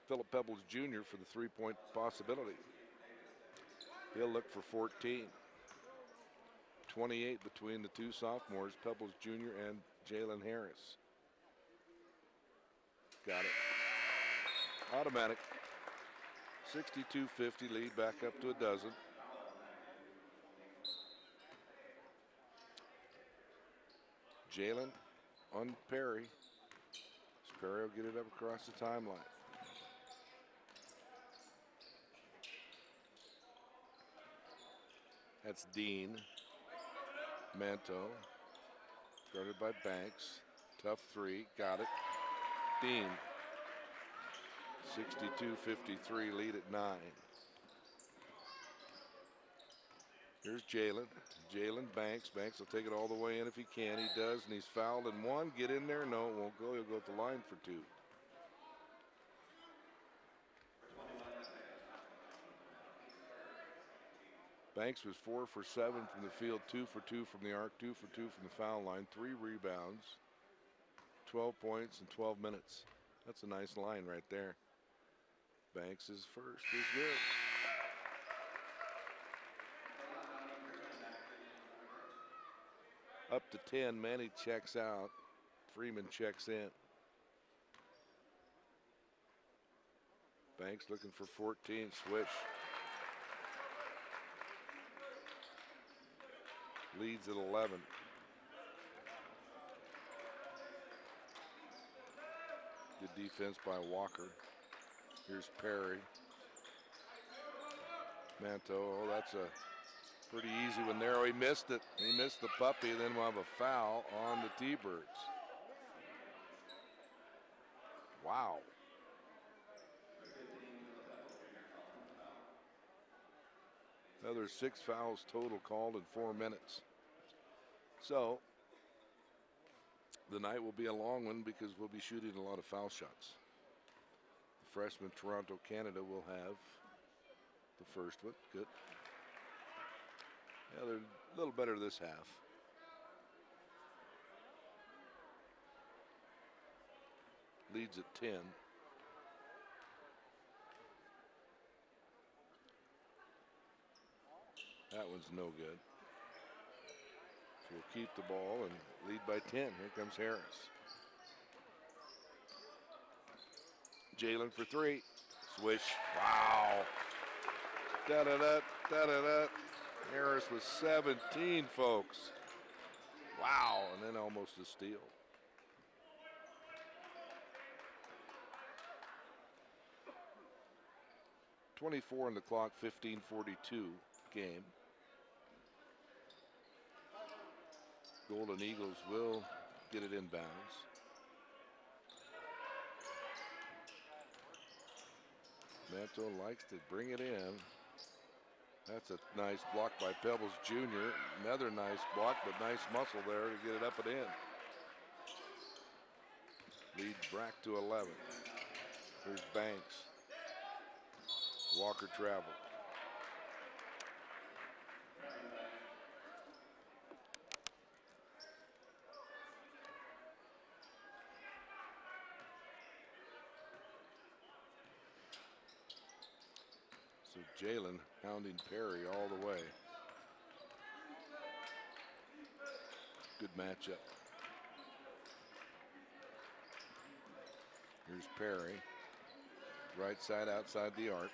Speaker 2: Philip Pebbles Jr. for the 3-point possibility. He'll look for 14. 28 between the 2 sophomores, Pebbles Jr. and Jalen Harris. Got it. Automatic. 62-50, lead back up to a dozen. Jalen on Perry. Perry will get it up across the timeline. That's Dean. Manto. Guarded by Banks. Tough 3. Got it. Dean. 62-53, lead at 9. Here's Jalen. Jalen Banks. Banks will take it all the way in if he can. He does, and he's fouled in 1. Get in there. No, it won't go. He'll go to the line for 2. Banks was 4 for 7 from the field, 2 for 2 from the arc, 2 for 2 from the foul line, 3 rebounds, 12 points in 12 minutes. That's a nice line right there. Banks is first, is good. Up to 10, Manny checks out. Freeman checks in. Banks looking for 14, switch. Leads at 11. Good defense by Walker. Here's Perry. Manto, oh, that's a pretty easy one there. Oh, he missed it. He missed the puppy, and then we'll have a foul on the T-Birds. Wow. Another 6 fouls total called in 4 minutes. So the night will be a long one because we'll be shooting a lot of foul shots. The freshman Toronto, Canada will have the first one. Good. Yeah, they're a little better this half. Leads at 10. That one's no good. So we'll keep the ball and lead by 10. Here comes Harris. Jalen for three. Swish. Wow. Da-da-da, da-da-da. Harris with 17, folks. Wow, and then almost a steal. .24 on the clock, 15:42 game. Golden Eagles will get it inbounds. Manto likes to bring it in. That's a nice block by Pebbles Jr. Another nice block, but nice muscle there to get it up and in. Lead back to 11. Here's Banks. Walker travel. So Jalen hounding Perry all the way. Good matchup. Here's Perry. Right side outside the arc.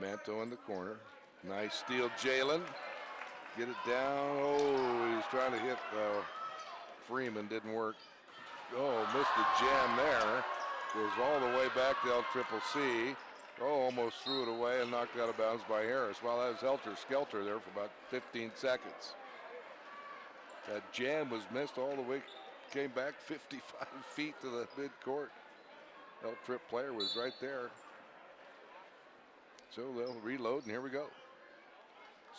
Speaker 2: Manto in the corner. Nice steal, Jalen. Get it down. Oh, he's trying to hit Freeman. Didn't work. Oh, missed a jam there. Goes all the way back to LCCC. Oh, almost threw it away and knocked out of bounds by Harris. Well, that was helter-skelter there for about 15 seconds. That jam was missed all the way, came back 55 feet to the midcourt. L-Trip player was right there. So they'll reload, and here we go.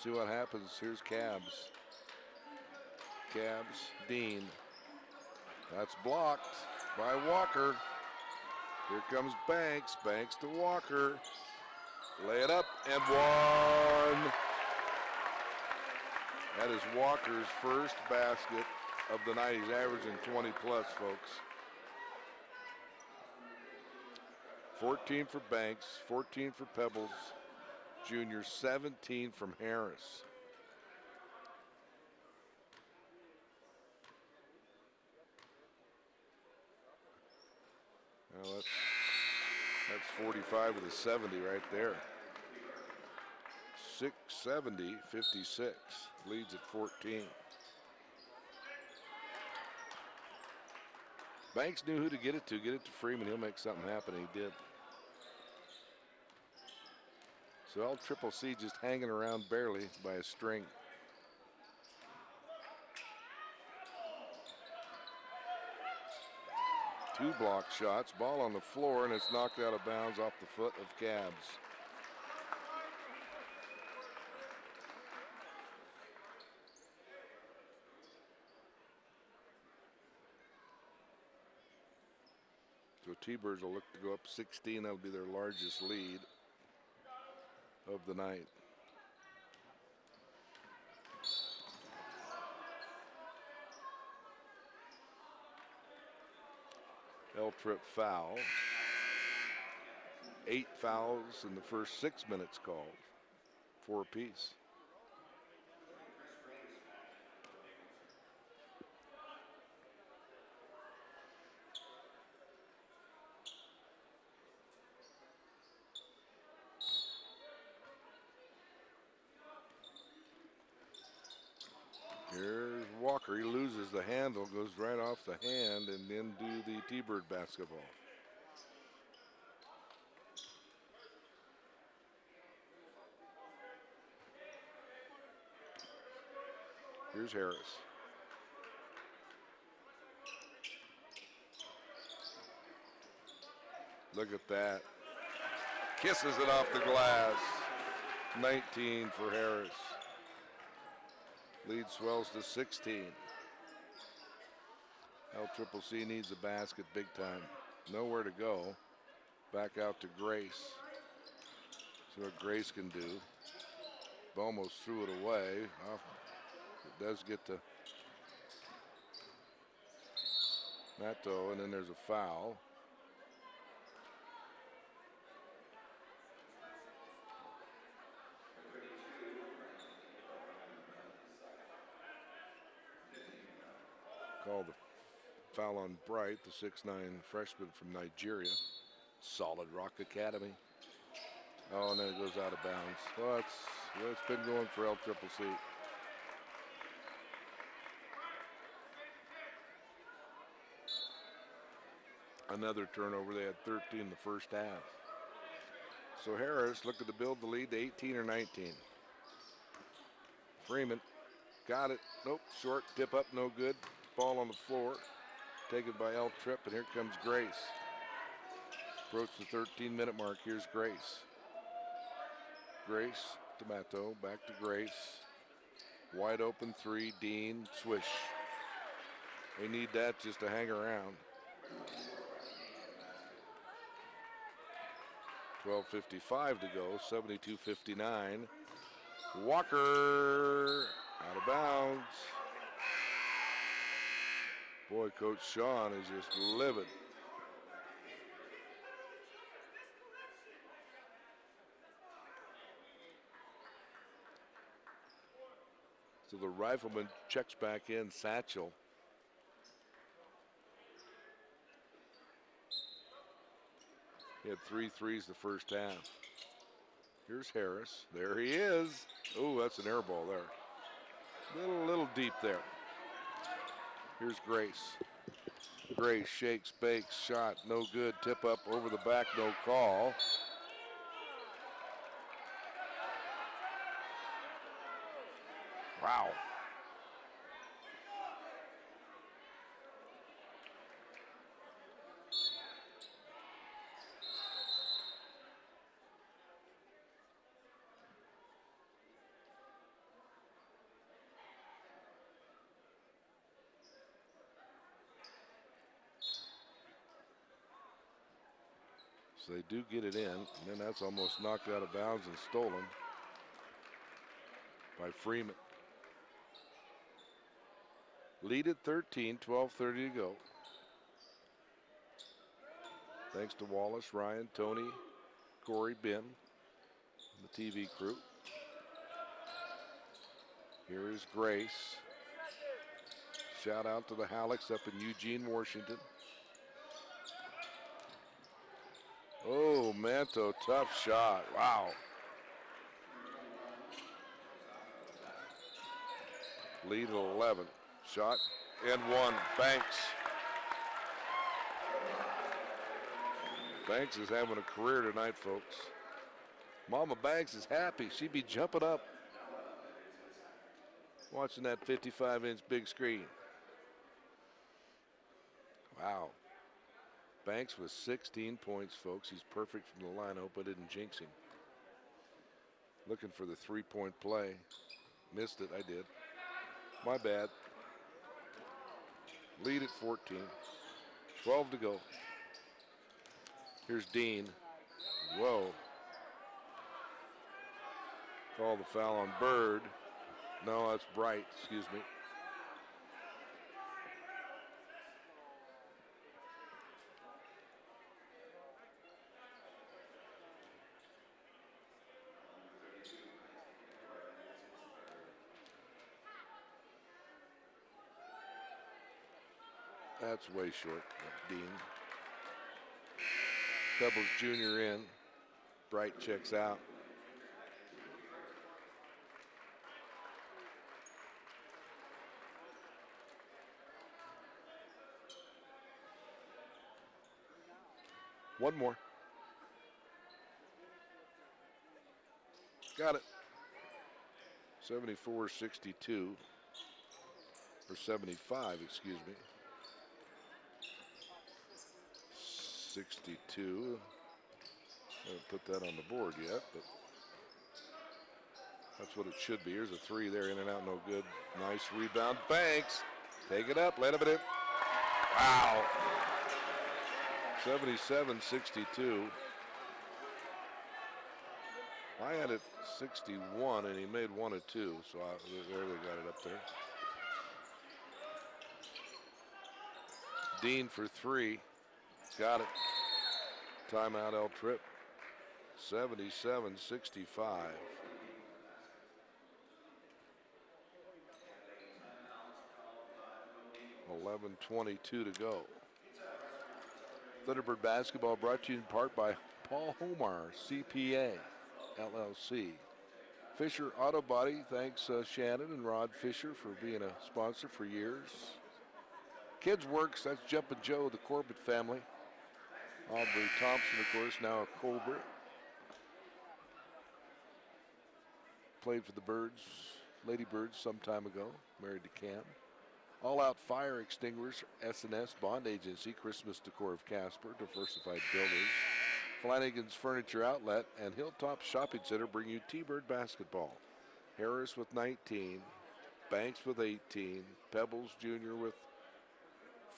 Speaker 2: See what happens. Here's Cabs. Cabs, Dean. That's blocked by Walker. Here comes Banks. Banks to Walker. Lay it up and one. That is Walker's first basket of the night. He's averaging 20 plus, folks. 14 for Banks, 14 for Pebbles Jr., 17 from Harris. Well, that's 45 with a 70 right there. 670, 56, leads at 14. Banks knew who to get it to. Get it to Freeman. He'll make something happen, and he did. So LCCC just hanging around barely by a string. Two block shots, ball on the floor, and it's knocked out of bounds off the foot of Cabs. So T-Birds will look to go up 16. That'll be their largest lead of the night. L-Trip foul. 8 fouls in the first 6 minutes called. 4 apiece. Here's Walker. He loses the handle, goes right off the hand, and then do the T-Bird basketball. Here's Harris. Look at that. Kisses it off the glass. 19 for Harris. Lead swells to 16. LCCC needs a basket big time. Nowhere to go. Back out to Grace. See what Grace can do. Almost threw it away. It does get to Nato, and then there's a foul. Call the foul on Bright, the 6'9" freshman from Nigeria. Solid Rock Academy. Oh, and then it goes out of bounds. Well, it's been going for LCCC. Another turnover. They had 13 in the first half. So Harris looking to build the lead to 18 or 19. Freeman got it. Nope, short, tip up, no good. Ball on the floor, taken by L Tripp, and here comes Grace. Approach the 13-minute mark. Here's Grace. Grace, Tomato, back to Grace. Wide open three, Dean, swish. They need that just to hang around. 12:55 to go, 72-59. Walker out of bounds. Boy, Coach Sean is just livid. So the Rifleman checks back in, Satchel. He had 3 threes the first half. Here's Harris. There he is. Oh, that's an air ball there. Little deep there. Here's Grace. Grace shakes, bakes, shot, no good. Tip up over the back, no call. Wow. So they do get it in, and then that's almost knocked out of bounds and stolen by Freeman. Lead at 13, 12:30 to go. Thanks to Wallace, Ryan, Tony, Corey, Ben, and the TV crew. Here is Grace. Shout out to the Hallecks up in Eugene, Washington. Oh, Manto, tough shot. Wow. Lead at 11. Shot and one. Banks. Banks is having a career tonight, folks. Mama Banks is happy. She'd be jumping up watching that 55-inch big screen. Wow. Banks with 16 points, folks. He's perfect from the line. I hope I didn't jinx him. Looking for the three-point play. Missed it, I did. My bad. Lead at 14. 12 to go. Here's Dean. Whoa. Call the foul on Bird. No, that's Bright, excuse me. That's way short, Dean. Pebbles Jr. in. Bright checks out. One more. Got it. 74-62. Or 75, excuse me. 62. I haven't put that on the board yet, but that's what it should be. Here's a three there, in and out, no good. Nice rebound. Banks. Take it up, let him in. Wow. 77-62. I had it 61, and he made one of two, so there they got it up there. Dean for three. Got it. Timeout, L Tripp. 77-65. 11:22 to go. Thunderbird basketball brought to you in part by Paul Homar, CPA, LLC. Fisher Auto Body, thanks Shannon and Rod Fisher for being a sponsor for years. Kids Works, that's Jumpin' Joe, the Corbett family. Aubrey Thompson, of course, now a Cobra. Played for the Birds, Lady Birds some time ago, married to Cam. All Out Fire Extinguishers, S&S Bond Agency, Christmas Decor of Casper, Diversified Builders, Flanagan's Furniture Outlet, and Hilltop Shopping Center bring you T-Bird basketball. Harris with 19, Banks with 18, Pebbles Jr. with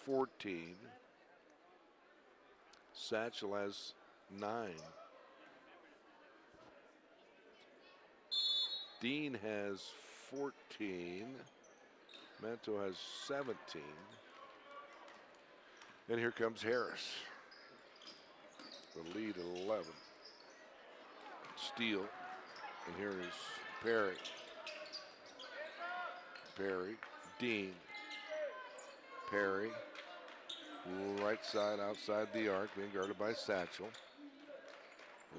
Speaker 2: 14, Satchel has 9. Dean has 14. Manto has 17. And here comes Harris. The lead at 11. Steele. And here is Perry. Perry. Dean. Perry. Right side outside the arc, being guarded by Satchel.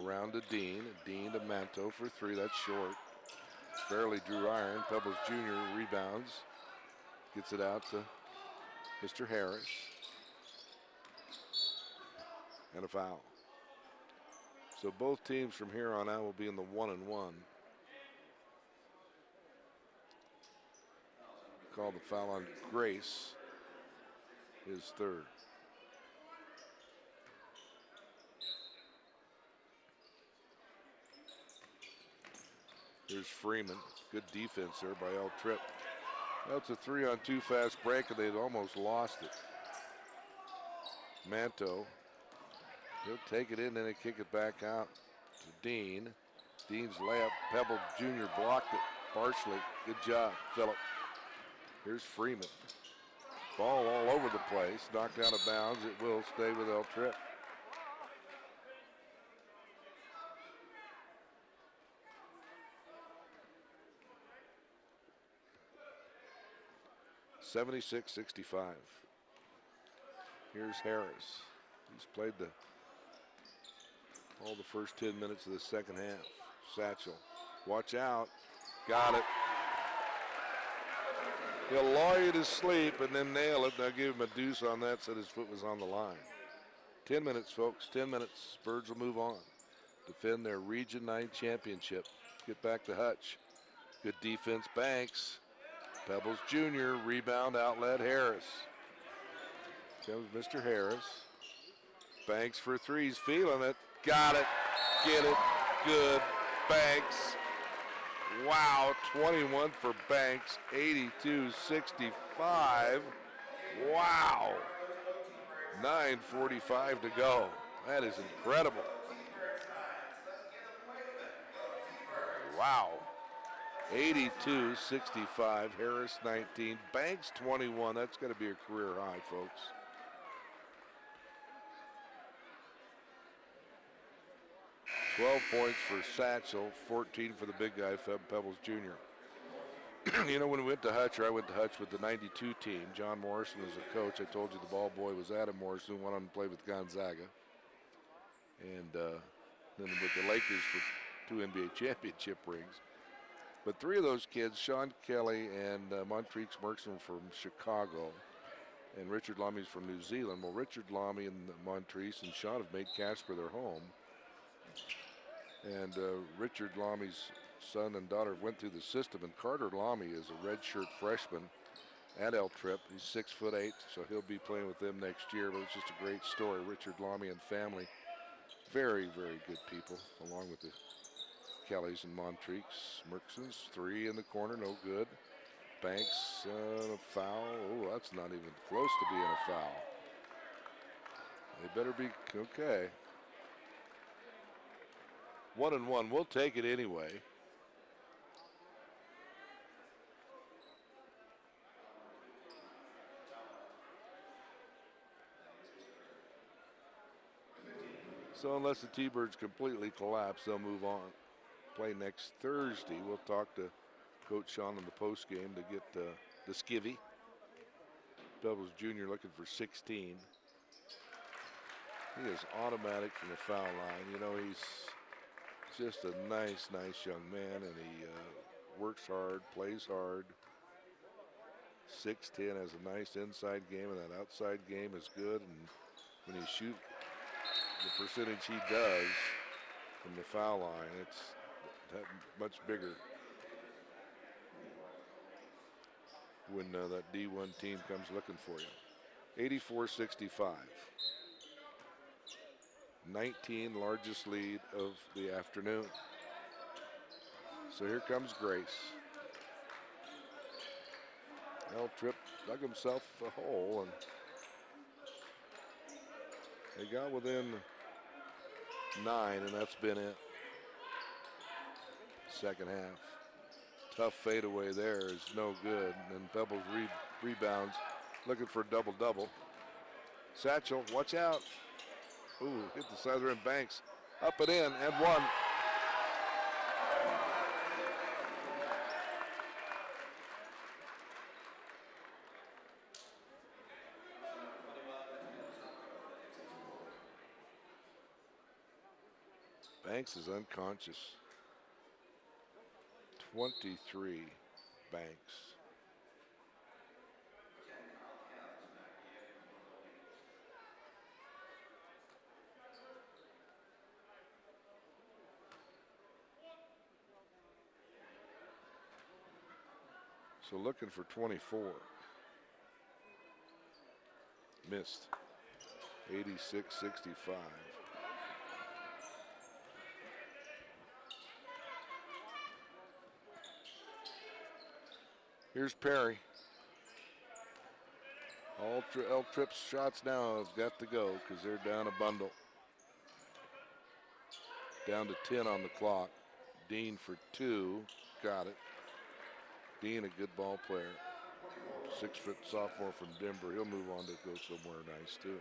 Speaker 2: Around to Dean. Dean to Manto for 3. That's short. Barely drew iron. Pebbles Jr. rebounds. Gets it out to Mr. Harris. And a foul. So both teams from here on out will be in the 1-1. Call the foul on Grace, his third. Here's Freeman. Good defense there by L. Tripp. That's a 3-on-2 fast break, and they'd almost lost it. Manto. He'll take it in, then they kick it back out to Dean. Dean's layup. Pebble Jr. blocked it partially. Good job, Phillip. Here's Freeman. Ball all over the place. Knocked out of bounds. It will stay with L. Tripp. (76-65). Here's Harris. He's played all the first 10 minutes of the second half. Satchel. Watch out. Got it. He'll lull you to sleep and then nail it. They'll give him a deuce on that, said his foot was on the line. 10 minutes, folks. 10 minutes. Birds will move on. Defend their Region 9 championship. Get back to Hutch. Good defense, Banks. Pebbles Jr. Rebound, outlet, Harris. Comes Mr. Harris. Banks for 3. He's feeling it. Got it. Get it. Good. Banks. Wow. 21 for Banks. 82-65. Wow. 9:45 to go. That is incredible. Wow. 82-65. Harris 19. Banks 21. That's going to be a career high, folks. $12 points for Satchel, 14 for the big guy, Pebbles Jr. You know, when we went to Hutch, or I went to Hutch with the 92 team, John Morrison was the coach. I told you the ball boy was Adam Morrison, who went on to play with Gonzaga. And then with the Lakers with 2 NBA championship rings. But 3 of those kids, Sean Kelly and Montrese Merkson from Chicago, and Richard Lammy's from New Zealand. Well, Richard Lammy and Montrese and Sean have made Casper their home. And Richard Lammy's son and daughter went through the system, and Carter Lamy is a redshirt freshman at L. Tripp. He's 6'8", so he'll be playing with them next year. But it's just a great story. Richard Lamy and family, very, very good people, along with the Kellys and Montrese. Merkson's 3 in the corner, no good. Banks, a foul. Oh, that's not even close to being a foul. They better be okay. 1-1. We'll take it anyway. So unless the T-Birds completely collapse, they'll move on. Play next Thursday. We'll talk to Coach Sean in the post game to get the skivvy. Pebbles Jr. looking for 16. He is automatic from the foul line. You know, he's just a nice young man, and he works hard, plays hard. 6'10", has a nice inside game, and that outside game is good. And when you shoot the percentage he does from the foul line, it's that much bigger when that D1 team comes looking for you. 84-65. 19, largest lead of the afternoon. So here comes Grace. L. Tripp dug himself a hole, and they got within 9, and that's been it. Second half. Tough fadeaway there is no good, and then Pebbles rebounds, looking for a double-double. Satchel, watch out. Ooh, hit the side of the rim. Banks up and in, and one. Banks is unconscious. 23, Banks. So looking for 24. Missed. 86-65. Here's Perry. All L. Tripp's shots now have got to go because they're down a bundle. Down to 10 on the clock. Dean for 2. Got it. Dean, a good ball player. 6-foot sophomore from Denver. He'll move on to go somewhere nice too.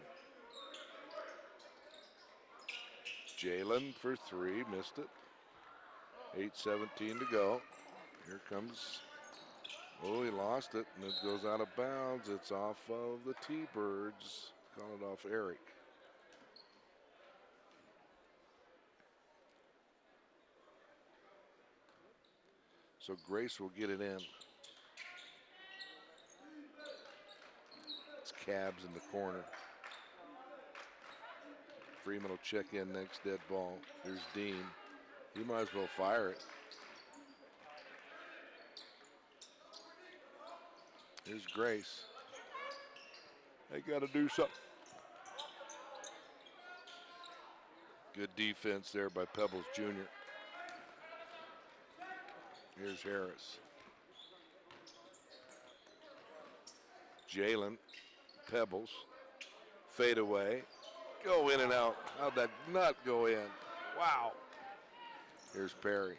Speaker 2: Jalen for 3. Missed it. 8:17 to go. Here comes. Oh, he lost it, and it goes out of bounds. It's off of the T-Birds. Call it off Eric. So Grace will get it in. It's Cabs in the corner. Freeman will check in next dead ball. Here's Dean. He might as well fire it. Here's Grace. They got to do something. Good defense there by Pebbles Jr. Here's Harris. Jalen, Pebbles, fade away, go in and out. How'd that not go in? Wow. Here's Perry.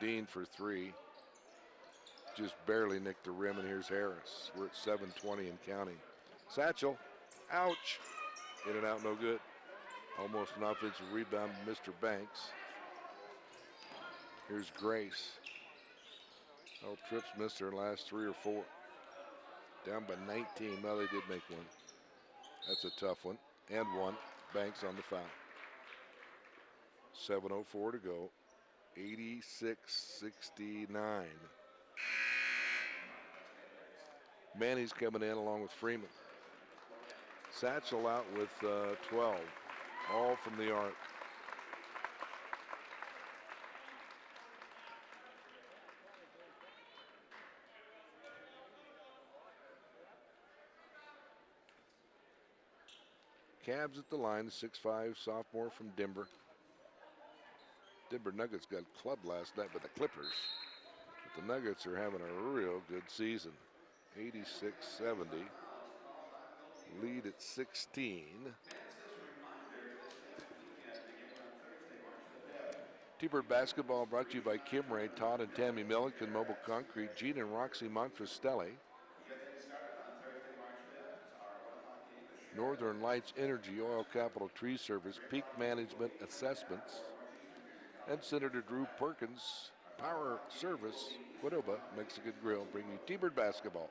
Speaker 2: Dean for 3. Just barely nicked the rim, and here's Harris. We're at 7:20 and counting. Satchel, ouch. In and out, no good. Almost an offensive rebound, Mr. Banks. Here's Grace. Oh, Tripp's missed their last 3 or 4. Down by 19. Well, they did make one. That's a tough one. And one. Banks on the foul. 7:04 to go. 86-69. Manny's coming in along with Freeman. Satchel out with 12. All from the arc. Cabs at the line, 6'5" sophomore from Denver. Denver Nuggets got clubbed last night by the Clippers. But the Nuggets are having a real good season. 86-70. Lead at 16. T-Bird basketball brought to you by Kim Ray, Todd and Tammy Milliken, Mobile Concrete, Gene and Roxy Montrestelli. Northern Lights Energy, Oil Capital Tree Service, Peak Management Assessments, and Senator Drew Perkins Power Service, Quidoba, Mexican Grill, bring you T-Bird basketball.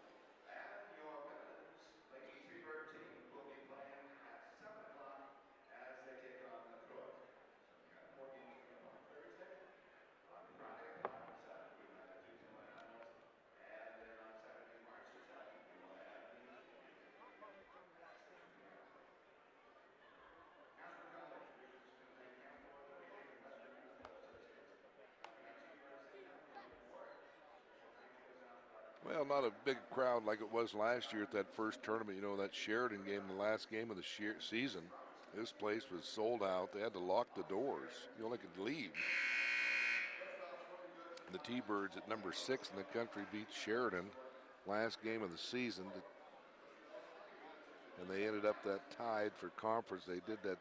Speaker 2: Well, not a big crowd like it was last year at that first tournament. You know, that Sheridan game, the last game of the season. This place was sold out. They had to lock the doors. You only could leave. The T-Birds at number 6 in the country beat Sheridan last game of the season. And they ended up that tied for conference. They did that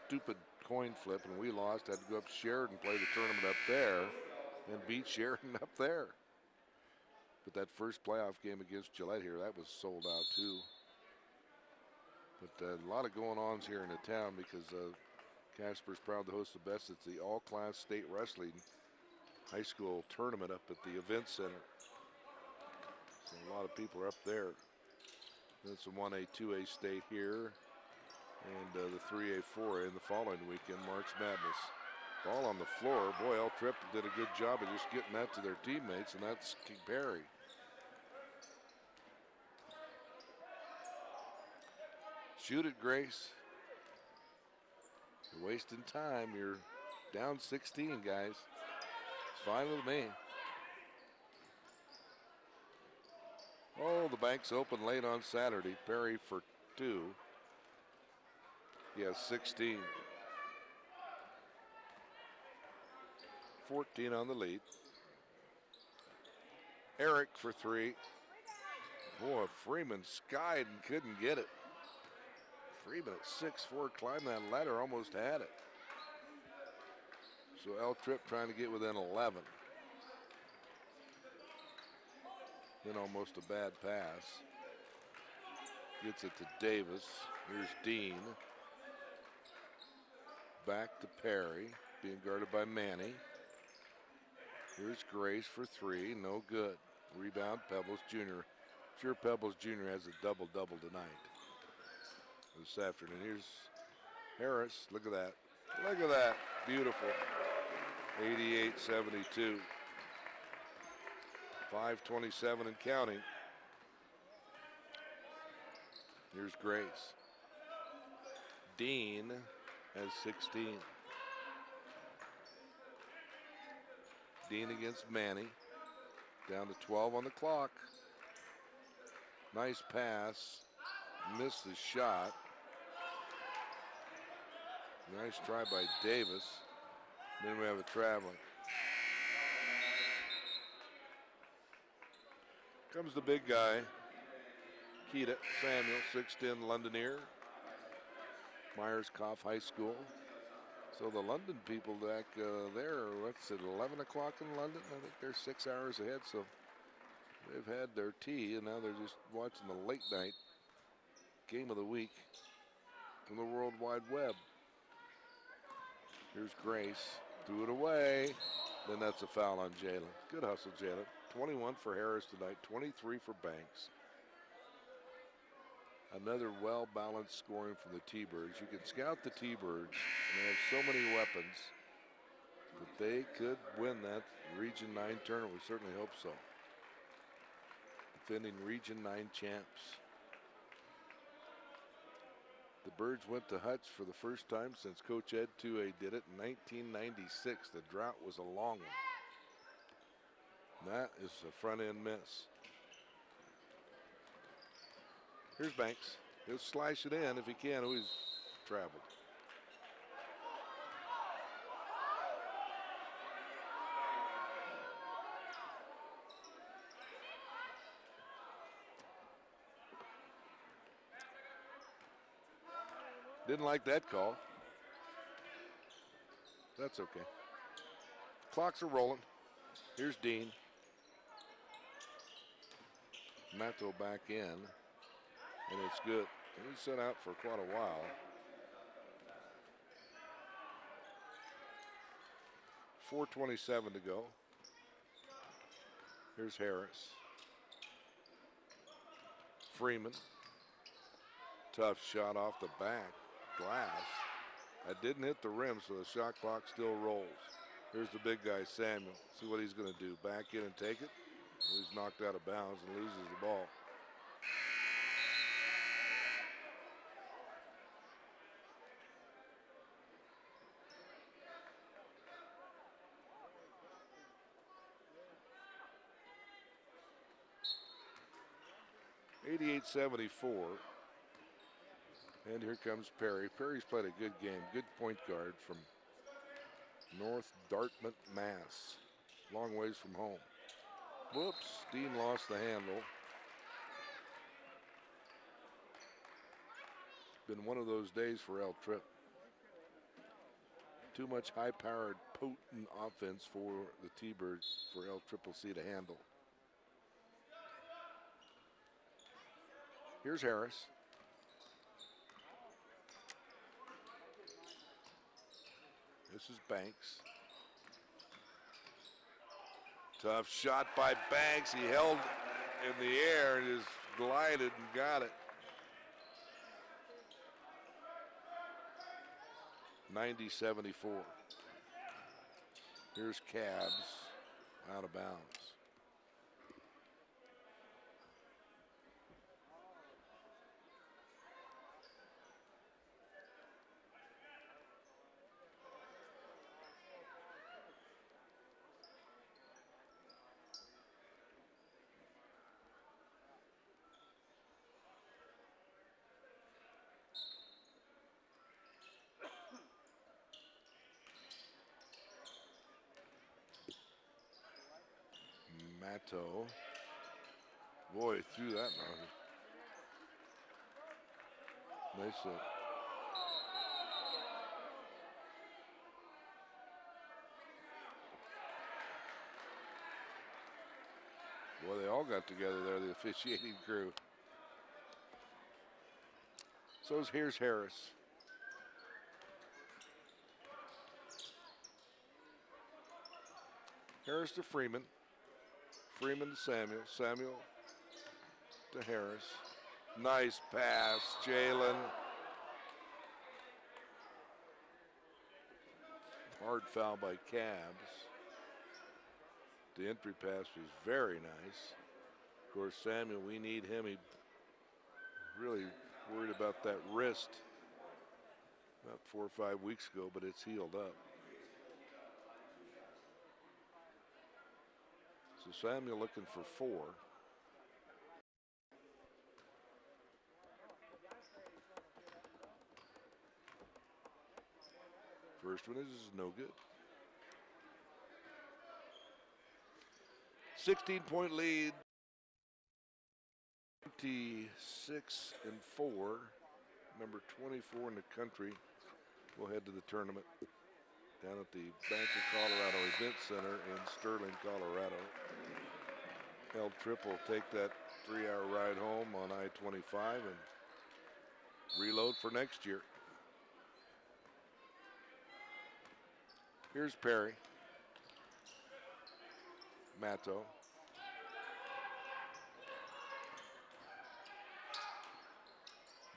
Speaker 2: stupid coin flip, and we lost. Had to go up Sheridan, play the tournament up there, and beat Sheridan up there. But that first playoff game against Gillette here, that was sold out too. But a lot of going-ons here in the town because Casper's proud to host the best. It's the all-class state wrestling high school tournament up at the event center. So a lot of people are up there. Then some 1A, 2A state here, and the 3A, 4A in the following weekend, March Madness. Ball on the floor. Boy, L. Tripp did a good job of just getting that to their teammates, and that's King Perry. Shoot it, Grace. You're wasting time. You're down 16, guys. It's fine with me. Oh, the bank's open late on Saturday. Perry for 2. He has 16. 14 on the lead. Eric for 3. Boy, Freeman skied and couldn't get it. Freeman at 6'4", climbed that ladder, almost had it. So L. Tripp trying to get within 11. Then almost a bad pass. Gets it to Davis. Here's Dean. Back to Perry, being guarded by Manny. Here's Grace for 3, no good. Rebound, Pebbles Jr. Sure, Pebbles Jr. has a double-double tonight. This afternoon. Here's Harris. Look at that. Look at that. Beautiful. 88-72. 5:27 and counting. Here's Grace. Dean has 16. Dean against Manny. Down to 12 on the clock. Nice pass. Missed the shot. Nice try by Davis. Then we have a traveling. Comes the big guy. Keita Samuel, 6'10", Londoner. Myers-Koff High School. So the London people back there, what's it, 11 o'clock in London? I think they're 6 hours ahead, so they've had their tea, and now they're just watching the late night game of the week from the World Wide Web. Here's Grace, threw it away. Then that's a foul on Jalen. Good hustle, Jalen. 21 for Harris tonight, 23 for Banks. Another well-balanced scoring from the T-Birds. You can scout the T-Birds, and they have so many weapons that they could win that Region 9 tournament. We certainly hope so. Defending Region 9 champs. The Birds went to Hutch for the first time since Coach Ed 2A did it in 1996. The drought was a long one. And that is a front-end miss. Here's Banks. He'll slice it in if he can. Oh, he's traveled. Didn't like that call. That's okay. Clocks are rolling. Here's Dean. Matto back in, and it's good. He's sent out for quite a while. 4:27 to go. Here's Harris. Freeman. Tough shot off the back glass. That didn't hit the rim, so the shot clock still rolls. Here's the big guy, Samuel. See what he's going to do. Back in and take it. Well, he's knocked out of bounds and loses the ball. .88-74. And here comes Perry. Perry's played a good game. Good point guard from North Dartmouth, Mass. Long ways from home. Whoops, Dean lost the handle. Been one of those days for El Trip. Too much high-powered, potent offense for the T-Birds for El Triple C to handle. Here's Harris. This is Banks. Tough shot by Banks. He held in the air and just glided and got it. 90-74. Here's Cabs out of bounds. Matto. Boy, threw that mountain. Nice hit. Boy, they all got together there, the officiating crew. So here's Harris. Harris to Freeman. Freeman to Samuel. Samuel to Harris. Nice pass, Jalen. Hard foul by Cabs. The entry pass was very nice. Of course, Samuel, we need him. He really worried about that wrist about 4 or 5 weeks ago, but it's healed up. So Samuel looking for 4. First one is no good. 16-point lead. 26-4. Number 24 in the country will head to the tournament down at the Bank of Colorado Event Center in Sterling, Colorado. El Trip will take that 3-hour ride home on I-25 and reload for next year. Here's Perry. Matto.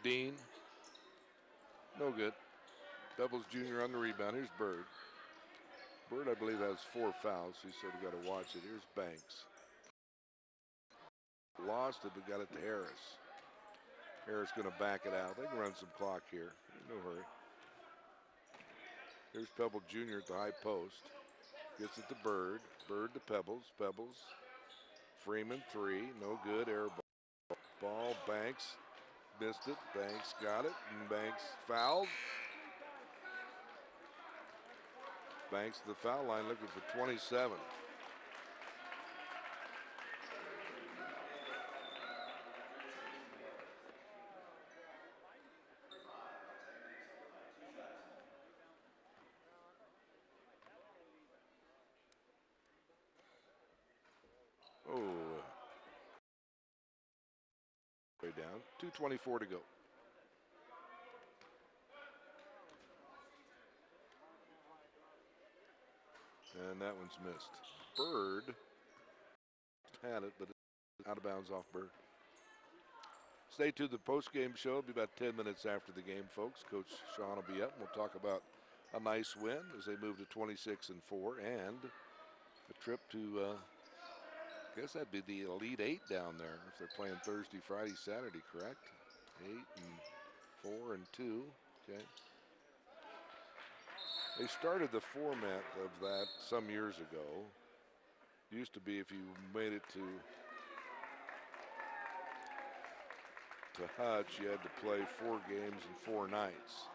Speaker 2: Dean. No good. Pebbles Jr. on the rebound. Here's Bird. Bird, I believe, has 4 fouls. He said we got to watch it. Here's Banks. Lost it, but got it to Harris. Harris going to back it out. They can run some clock here. No hurry. Here's Pebble Jr. at the high post. Gets it to Bird. Bird to Pebbles. Pebbles. Freeman, 3. No good. Air ball. Banks missed it. Banks got it. And Banks fouled. Banks to the foul line looking for 27. Oh. Way down. 2:24 to go. And that one's missed. Bird had it, but it's out of bounds off Bird. Stay tuned to the post-game show. It'll be about 10 minutes after the game, folks. Coach Sean will be up, and we'll talk about a nice win as they move to 26-4 and a trip to, I guess that'd be the Elite Eight down there if they're playing Thursday, Friday, Saturday, correct? 8-4 and 2. Okay. They started the format of that some years ago. It used to be if you made it to Hutch, you had to play 4 games in 4 nights.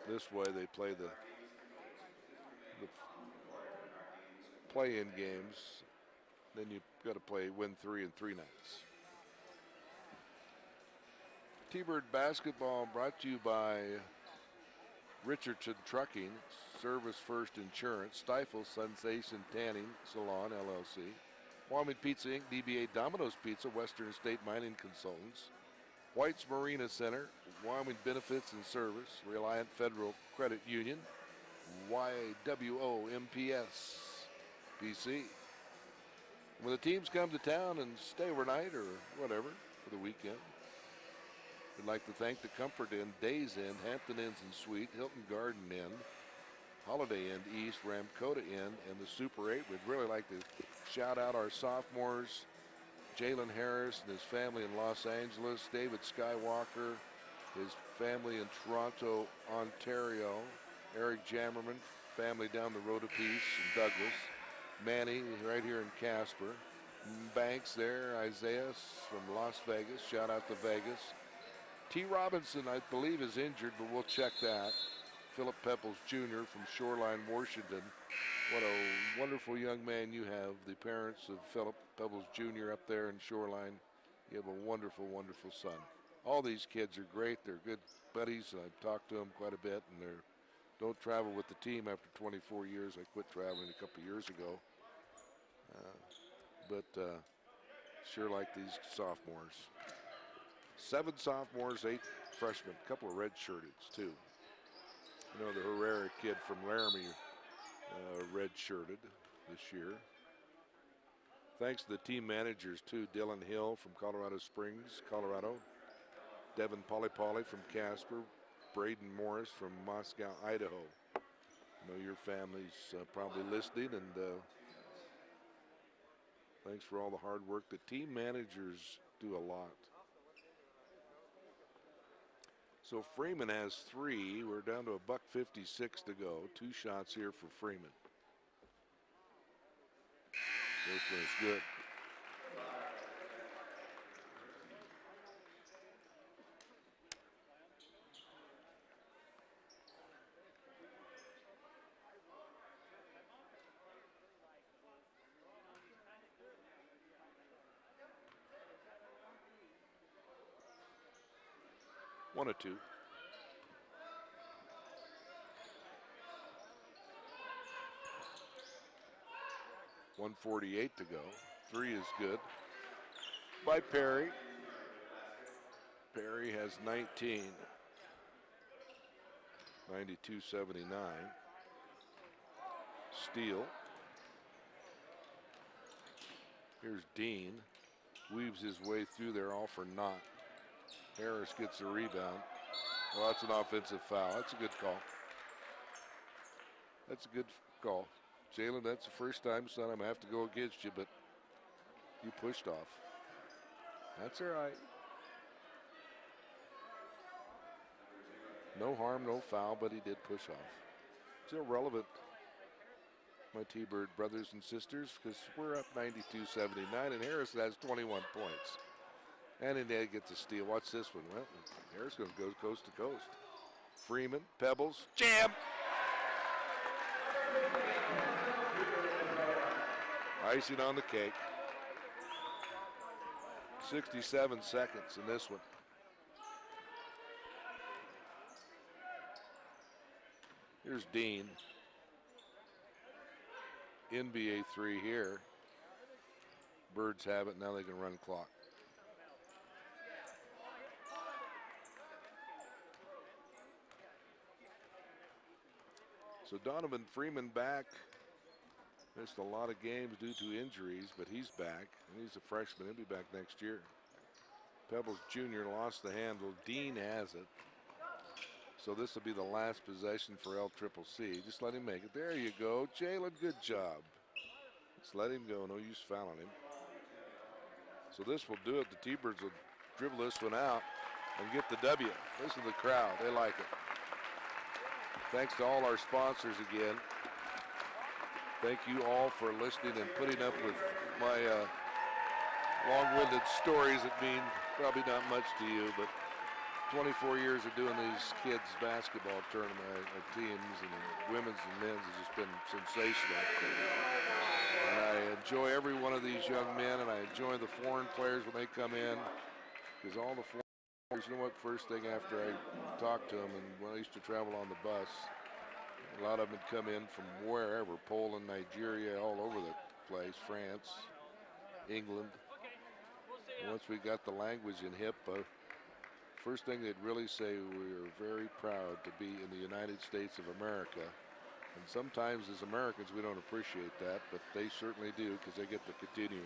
Speaker 2: This way they play the play-in games. Then you've got to win 3 in 3 nights. T-Bird basketball brought to you by Richardson Trucking, Service First Insurance, Stifle Sensation Tanning Salon, LLC, Wyoming Pizza Inc., DBA Domino's Pizza, Western State Mining Consultants, White's Marina Center, Wyoming Benefits and Service, Reliant Federal Credit Union, YWO MPS, PC. When the teams come to town and stay overnight or whatever for the weekend, we'd like to thank the Comfort Inn, Days Inn, Hampton Inns and Suite, Hilton Garden Inn, Holiday Inn East, Ramkota Inn, and the Super 8. We'd really like to shout out our sophomores, Jalen Harris and his family in Los Angeles, David Skywalker, his family in Toronto, Ontario, Eric Jammerman, family down the road a piece in Douglas, Manny right here in Casper, Banks there, Isaiah from Las Vegas, shout out to Vegas. T. Robinson, I believe, is injured, but we'll check that. Philip Pepples Jr. from Shoreline, Washington. What a wonderful young man you have. The parents of Philip Pepples Jr. up there in Shoreline. You have a wonderful, wonderful son. All these kids are great. They're good buddies. I've talked to them quite a bit, and they don't travel with the team after 24 years. I quit traveling a couple years ago. But sure like these sophomores. 7 sophomores, 8 freshmen, a couple of red-shirteds, too. You know, the Herrera kid from Laramie red-shirted this year. Thanks to the team managers, too. Dylan Hill from Colorado Springs, Colorado. Devin Polipoli from Casper. Braden Morris from Moscow, Idaho. I know your family's probably listening, and thanks for all the hard work. The team managers do a lot. So Freeman has 3. We're down to $1:56 to go. 2 shots here for Freeman. This one is good. One or two. .148 to go. 3 is good. By Perry. Perry has 19. 92-79. Steal. Here's Dean. Weaves his way through there, all for naught. Harris gets a rebound. Well, that's an offensive foul. That's a good call. That's a good call. Jalen, that's the first time, son, I'm going to have to go against you, but you pushed off. That's all right. No harm, no foul, but he did push off. It's irrelevant, my T-Bird brothers and sisters, because we're up 92-79, and Harris has 21 points. And then they gets a steal. Watch this one. Well, Harris going to go coast to coast. Freeman, Pebbles, jam! Icing on the cake. 67 seconds in this one. Here's Dean. NBA 3 here. Birds have it. Now they can run clock. So Donovan Freeman back Missed a lot of games due to injuries, but he's back, and he's a freshman. He'll be back next year. Pebbles Jr. lost the handle. Dean has it. So this will be the last possession for LCCC. Just let him make it. There you go. Jalen, good job. Just let him go. No use fouling him. So this will do it. The T-Birds will dribble this one out and get the W. Listen to the crowd. They like it. Thanks to all our sponsors again. Thank you all for listening and putting up with my long-winded stories that mean probably not much to you, but 24 years of doing these kids basketball tournament teams, and women's and men's has just been sensational. And I enjoy every one of these young men, and I enjoy the foreign players when they come in, because all the foreign players, you know what, first thing after I talked to them, and when I used to travel on the bus, a lot of them had come in from wherever, Poland, Nigeria, all over the place, France, England. And once we got the language in hip, first thing they'd really say, we are very proud to be in the United States of America. And sometimes as Americans we don't appreciate that, but they certainly do, because they get to continue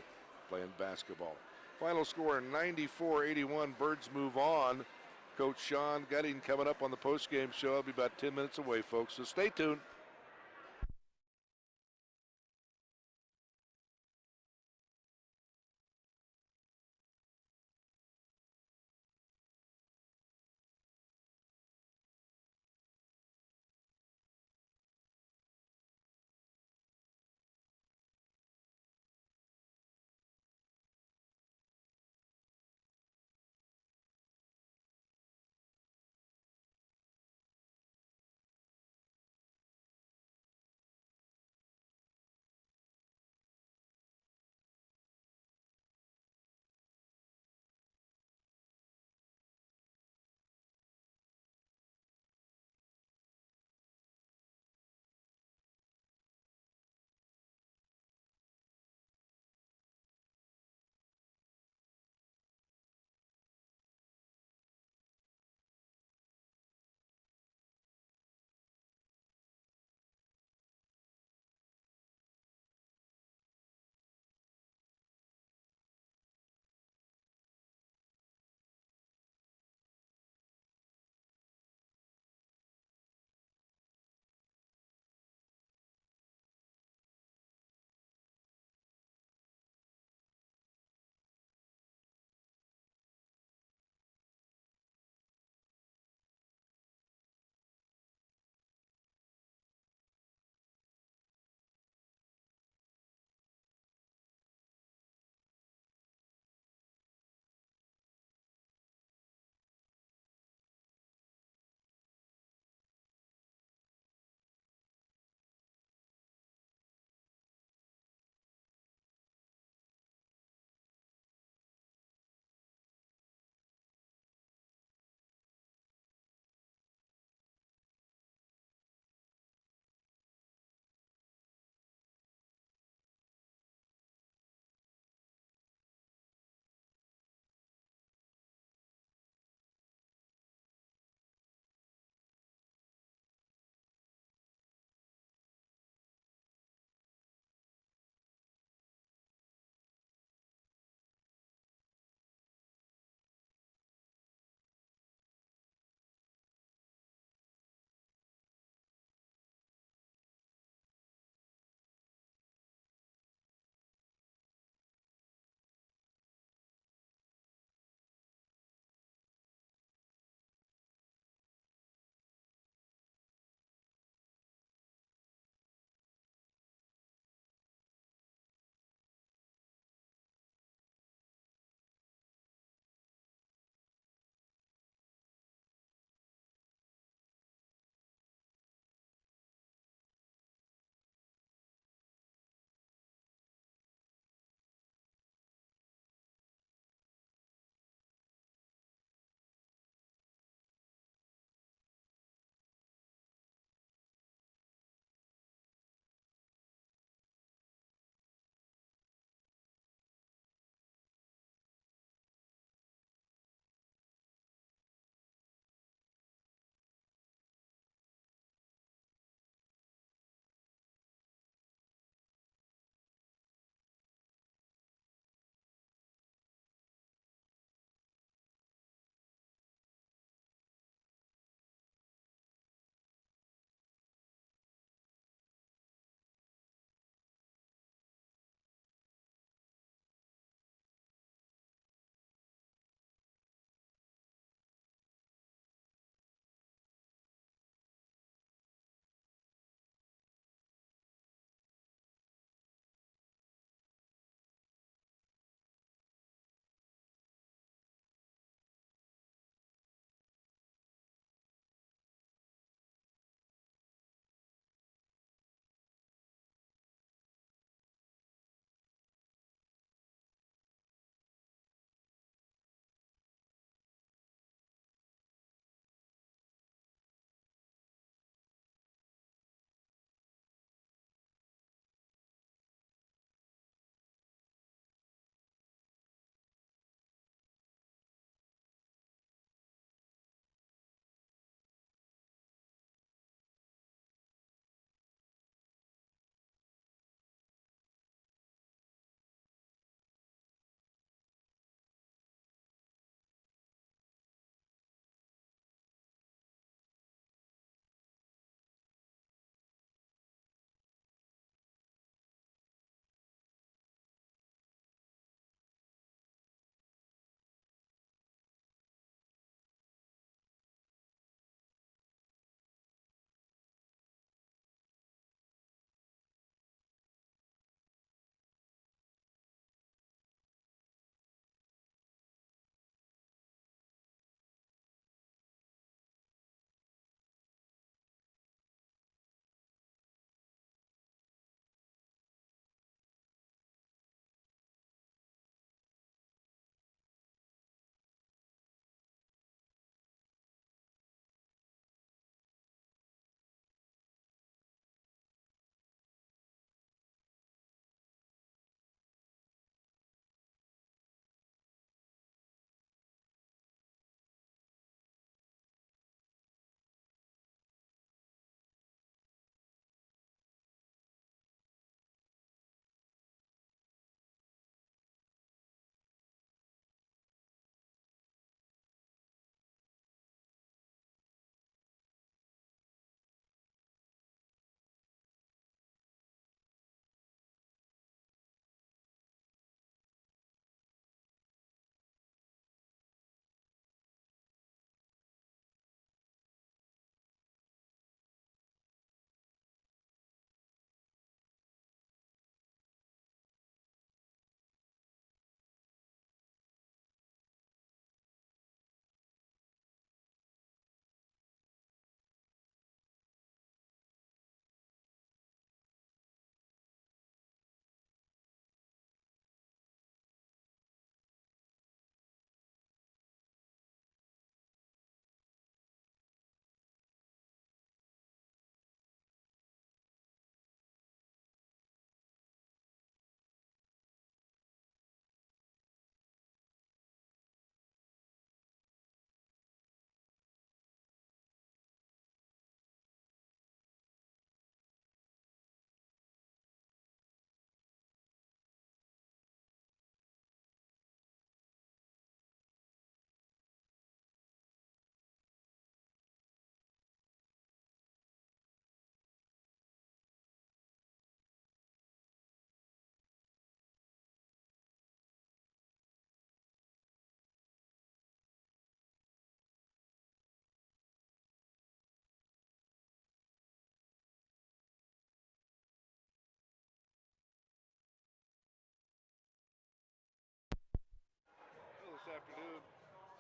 Speaker 2: playing basketball. Final score 94-81, Birds move on. Coach Sean Gutting coming up on the post-game show. I'll be about 10 minutes away, folks, so stay tuned.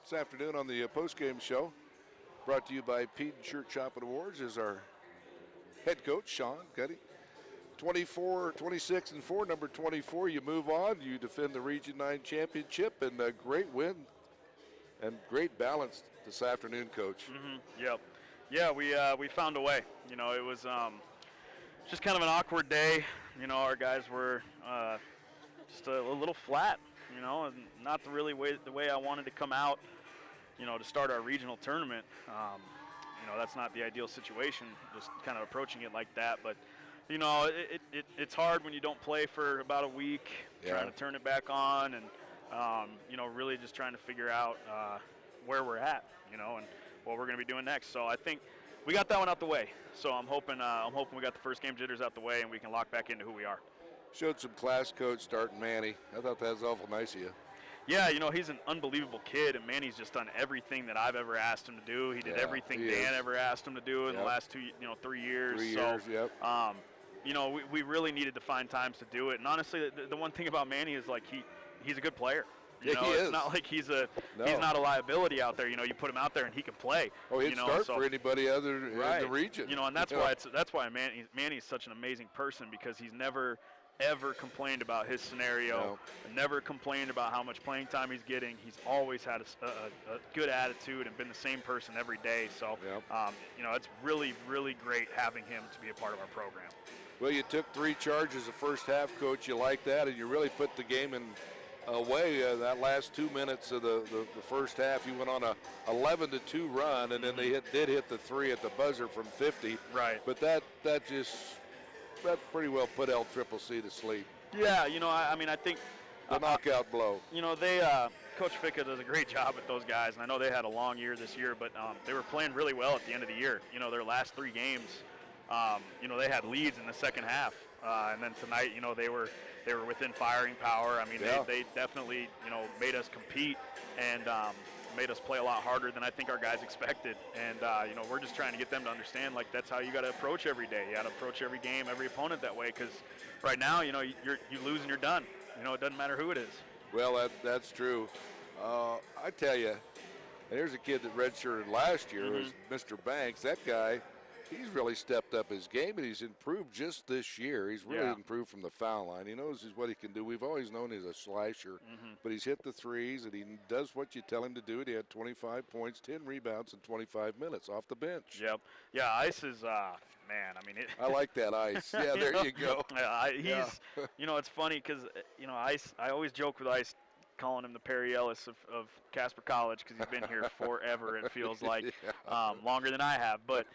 Speaker 1: This afternoon on the postgame show, brought to you by Pete and Shirt Shop and Awards, is our head coach, Sean Cuddy. 26-4, number 24. You move on. You defend the Region 9 championship, and a great win and great balance this afternoon, Coach.
Speaker 3: Yep. Yeah, we found a way. You know, it was just kind of an awkward day. You know, our guys were just a little flat. You know, and not the way I wanted to come out. You know, to start our regional tournament. You know, that's not the ideal situation. Just kind of approaching it like that, but. You know, it's hard when you don't play for about a week, trying to turn it back on, and you know, really just trying to figure out where we're at, you know, and what we're going to be doing next. So I think we got that one out the way. So I'm hoping we got the first game jitters out the way, and we can lock back into who we are.
Speaker 1: Showed some class, Coach, starting Manny. I thought that was awful nice of you.
Speaker 3: Yeah, you know, he's an unbelievable kid, and Manny's just done everything that I've ever asked him to do. He did everything Dan ever asked him to do in the last 3 years.
Speaker 1: 3 years, yep.
Speaker 3: You know, we really needed to find times to do it. And honestly, the one thing about Manny is, like, he's a good player. You know, it's not like he's not a liability out there. You know, you put him out there and he can play.
Speaker 1: Oh, he'd start for anybody other in the region.
Speaker 3: You know, and that's why Manny's such an amazing person, because he's never ever complained about his scenario, never complained about how much playing time he's getting. He's always had a good attitude and been the same person every day. So, you know, it's really, really great having him to be a part of our program.
Speaker 1: Well, you took 3 charges the first half, Coach. You like that, and you really put the game in away. That last 2 minutes of the first half, you went on a 11-2 run, and then they did hit the 3 at the buzzer from 50.
Speaker 3: Right.
Speaker 1: But that pretty well put LCCC to sleep.
Speaker 3: Yeah, you know, I mean, I think
Speaker 1: the knockout blow.
Speaker 3: You know, Coach Ficca does a great job with those guys, and I know they had a long year this year, but they were playing really well at the end of the year. You know, their last 3 games. You know, they had leads in the second half, and then tonight, you know, they were within firing power. I mean, they definitely, you know, made us compete and made us play a lot harder than I think our guys expected. And you know, we're just trying to get them to understand, like, that's how you got to approach every day. You got to approach every game, every opponent that way, because right now, you know, you lose and you're done. You know, it doesn't matter who it is.
Speaker 1: Well, that's true. I tell you, there's a kid that redshirted last year, was Mr. Banks. That guy. He's really stepped up his game, and he's improved just this year. He's really improved from the foul line. He knows what he can do. We've always known he's a slasher, but he's hit the threes, and he does what you tell him to do. And he had 25 points, 10 rebounds in 25 minutes off the bench.
Speaker 3: Yep. Yeah, Ice is, man, I mean.
Speaker 1: I like that, Ice. Yeah, there you go.
Speaker 3: You know, it's funny because, you know, Ice, I always joke with Ice, calling him the Perry Ellis of Casper College, because he's been here forever, it feels like, longer than I have. But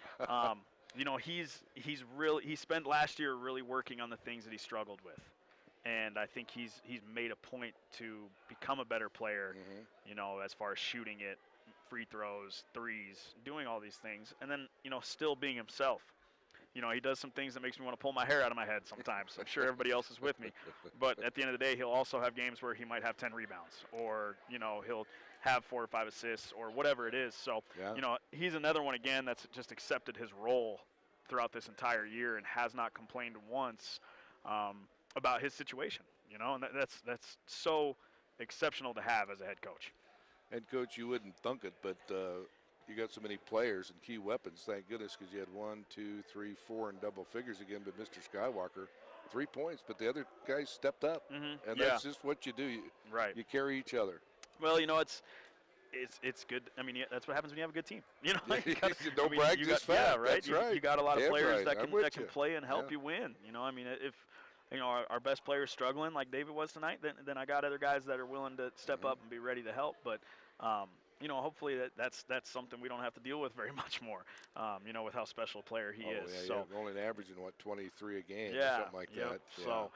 Speaker 3: you know, he spent last year really working on the things that he struggled with, and I think he's made a point to become a better player. You know, as far as shooting it, free throws, threes, doing all these things, and then, you know, still being himself. You know, he does some things that makes me want to pull my hair out of my head sometimes. I'm sure everybody else is with me. But at the end of the day, he'll also have games where he might have 10 rebounds, or, you know, he'll have 4 or 5 assists, or whatever it is. So, you know, he's another one, again, that's just accepted his role throughout this entire year and has not complained once about his situation, you know, and that's so exceptional to have as a head coach.
Speaker 1: And, Coach, you wouldn't thunk it, but you got so many players and key weapons, thank goodness, because you had 1, 2, 3, 4 in double figures again. But Mr. Skywalker, 3 points, but the other guys stepped up, and that's just what you do. You carry each other.
Speaker 3: Well, you know, it's good. I mean, that's what happens when you have a good team. You know,
Speaker 1: don't brag, just fat.
Speaker 3: Yeah, right.
Speaker 1: That's right.
Speaker 3: You got a lot of players that can play and help you win. You know, I mean, if you know our best player's struggling like David was tonight, then I got other guys that are willing to step up and be ready to help. But you know, hopefully that's something we don't have to deal with very much more. You know, with how special a player he is.
Speaker 1: Yeah,
Speaker 3: so
Speaker 1: only averaging 23 a game, or something like that.
Speaker 3: So,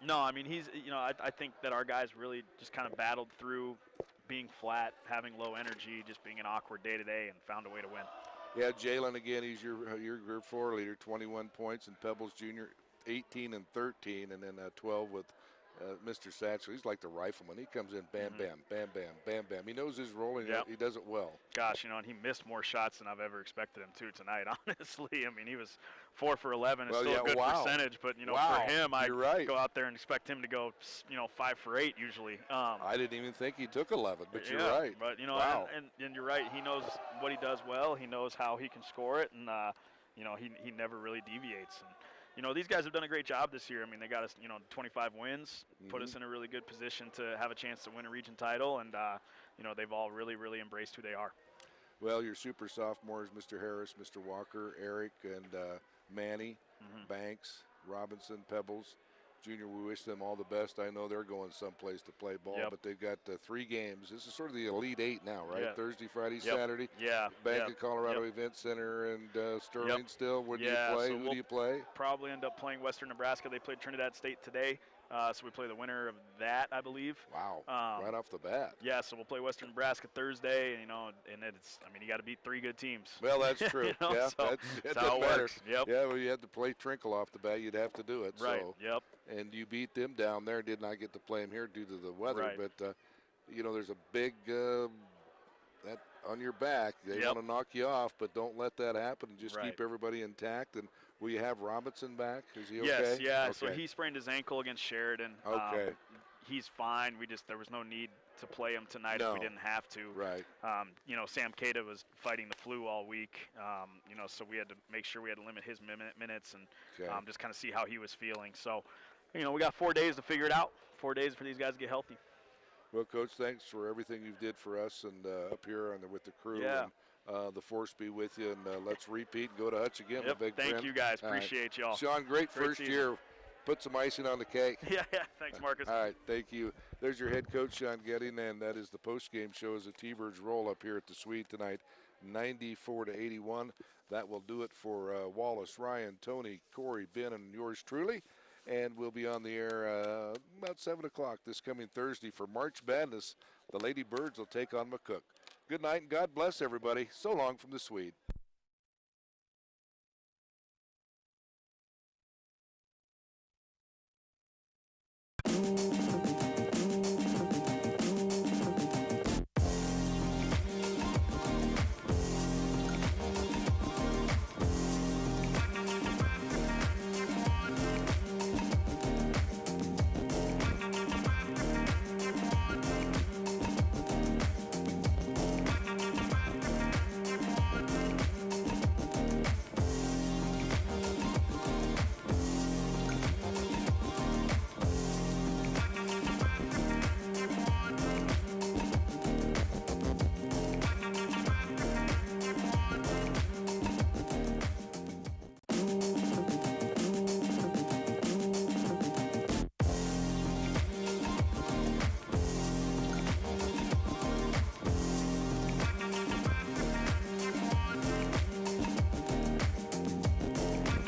Speaker 3: no, I mean, you know, I think that our guys really just kind of battled through being flat, having low energy, just being an awkward day to day, and found a way to win.
Speaker 1: Yeah, Jalen again, he's your group 4 leader, 21 points, and Pebbles Jr. 18 and 13, and then 12 with
Speaker 2: Mr. Satchel, he's like the rifleman. He comes in, bam, bam, bam, bam, bam, bam. He knows his role, and
Speaker 3: Yep.
Speaker 2: he does it well.
Speaker 3: Gosh, and he missed more shots than I've ever expected him to tonight, honestly. I mean, he was 4 for 11. It's still a good percentage, but, for him, I go out there and expect him to go, 5 for 8 usually.
Speaker 2: I didn't even think he took 11, but
Speaker 3: yeah,
Speaker 2: you're right.
Speaker 3: But,
Speaker 2: wow.
Speaker 3: and you're right. He knows what he does well. He knows how he can score it, and, he never really deviates. And, these guys have done a great job this year. I mean, they got us, 25 wins, put us in a really good position to have a chance to win a region title, and, they've all really, really embraced who they are.
Speaker 2: Well, your super sophomores, Mr. Harris, Mr. Walker, Eric, and Manny, Banks, Robinson, Pebbles. Junior, we wish them all the best. I know they're going someplace to play ball, but they've got 3 games. This is sort of the Elite 8 now, right?
Speaker 3: Yeah.
Speaker 2: Thursday, Friday, Saturday.
Speaker 3: Yeah.
Speaker 2: Bank of Colorado Event Center and Sterling still. Where do you play?
Speaker 3: So
Speaker 2: Who do you play?
Speaker 3: Probably end up playing Western Nebraska. They played Trinidad State today. So we play the winner of that, I believe.
Speaker 2: Wow, right off the bat.
Speaker 3: Yeah, so we'll play Western Nebraska Thursday, and it's, you got to beat 3 good teams.
Speaker 2: Well, that's true. Yeah,
Speaker 3: so
Speaker 2: that's
Speaker 3: how it
Speaker 2: matter.
Speaker 3: works. Yep.
Speaker 2: Yeah, well, you had to play Trinkle off the bat. You'd have to do it.
Speaker 3: Right,
Speaker 2: So.
Speaker 3: yep.
Speaker 2: And you beat them down there. Did not get to play them here due to the weather.
Speaker 3: Right.
Speaker 2: But, there's a big that on your back. They want to knock you off, but don't let that happen. Just keep everybody intact. And will you have Robinson back? Is he okay?
Speaker 3: Yes, yeah.
Speaker 2: Okay.
Speaker 3: So he sprained his ankle against Sheridan.
Speaker 2: Okay.
Speaker 3: He's fine. There was no need to play him tonight if we didn't have to.
Speaker 2: Right.
Speaker 3: Sam Cada was fighting the flu all week. So we had to make sure we had to limit his minutes and just kind of see how he was feeling. So, we got 4 days to figure it out. 4 days for these guys to get healthy.
Speaker 2: Well, Coach, thanks for everything you've did for us and up here with the crew.
Speaker 3: Yeah.
Speaker 2: And, the force be with you, and let's repeat and go to Hutch again.
Speaker 3: Yep.
Speaker 2: Big
Speaker 3: Thank
Speaker 2: friend.
Speaker 3: you, guys.
Speaker 2: All
Speaker 3: Appreciate y'all.
Speaker 2: Sean, great first
Speaker 3: season.
Speaker 2: year. Put some icing on the cake.
Speaker 3: Yeah. Thanks, Marcus.
Speaker 2: All right, thank you. There's your head coach, Sean Getting, and that is the post-game show as the T-Birds roll up here at the Suite tonight, 94-81. That will do it for Wallace, Ryan, Tony, Corey, Ben, and yours truly. And we'll be on the air about 7 o'clock this coming Thursday for March Madness. The Lady Birds will take on McCook. Good night and God bless everybody. So long from the Suite.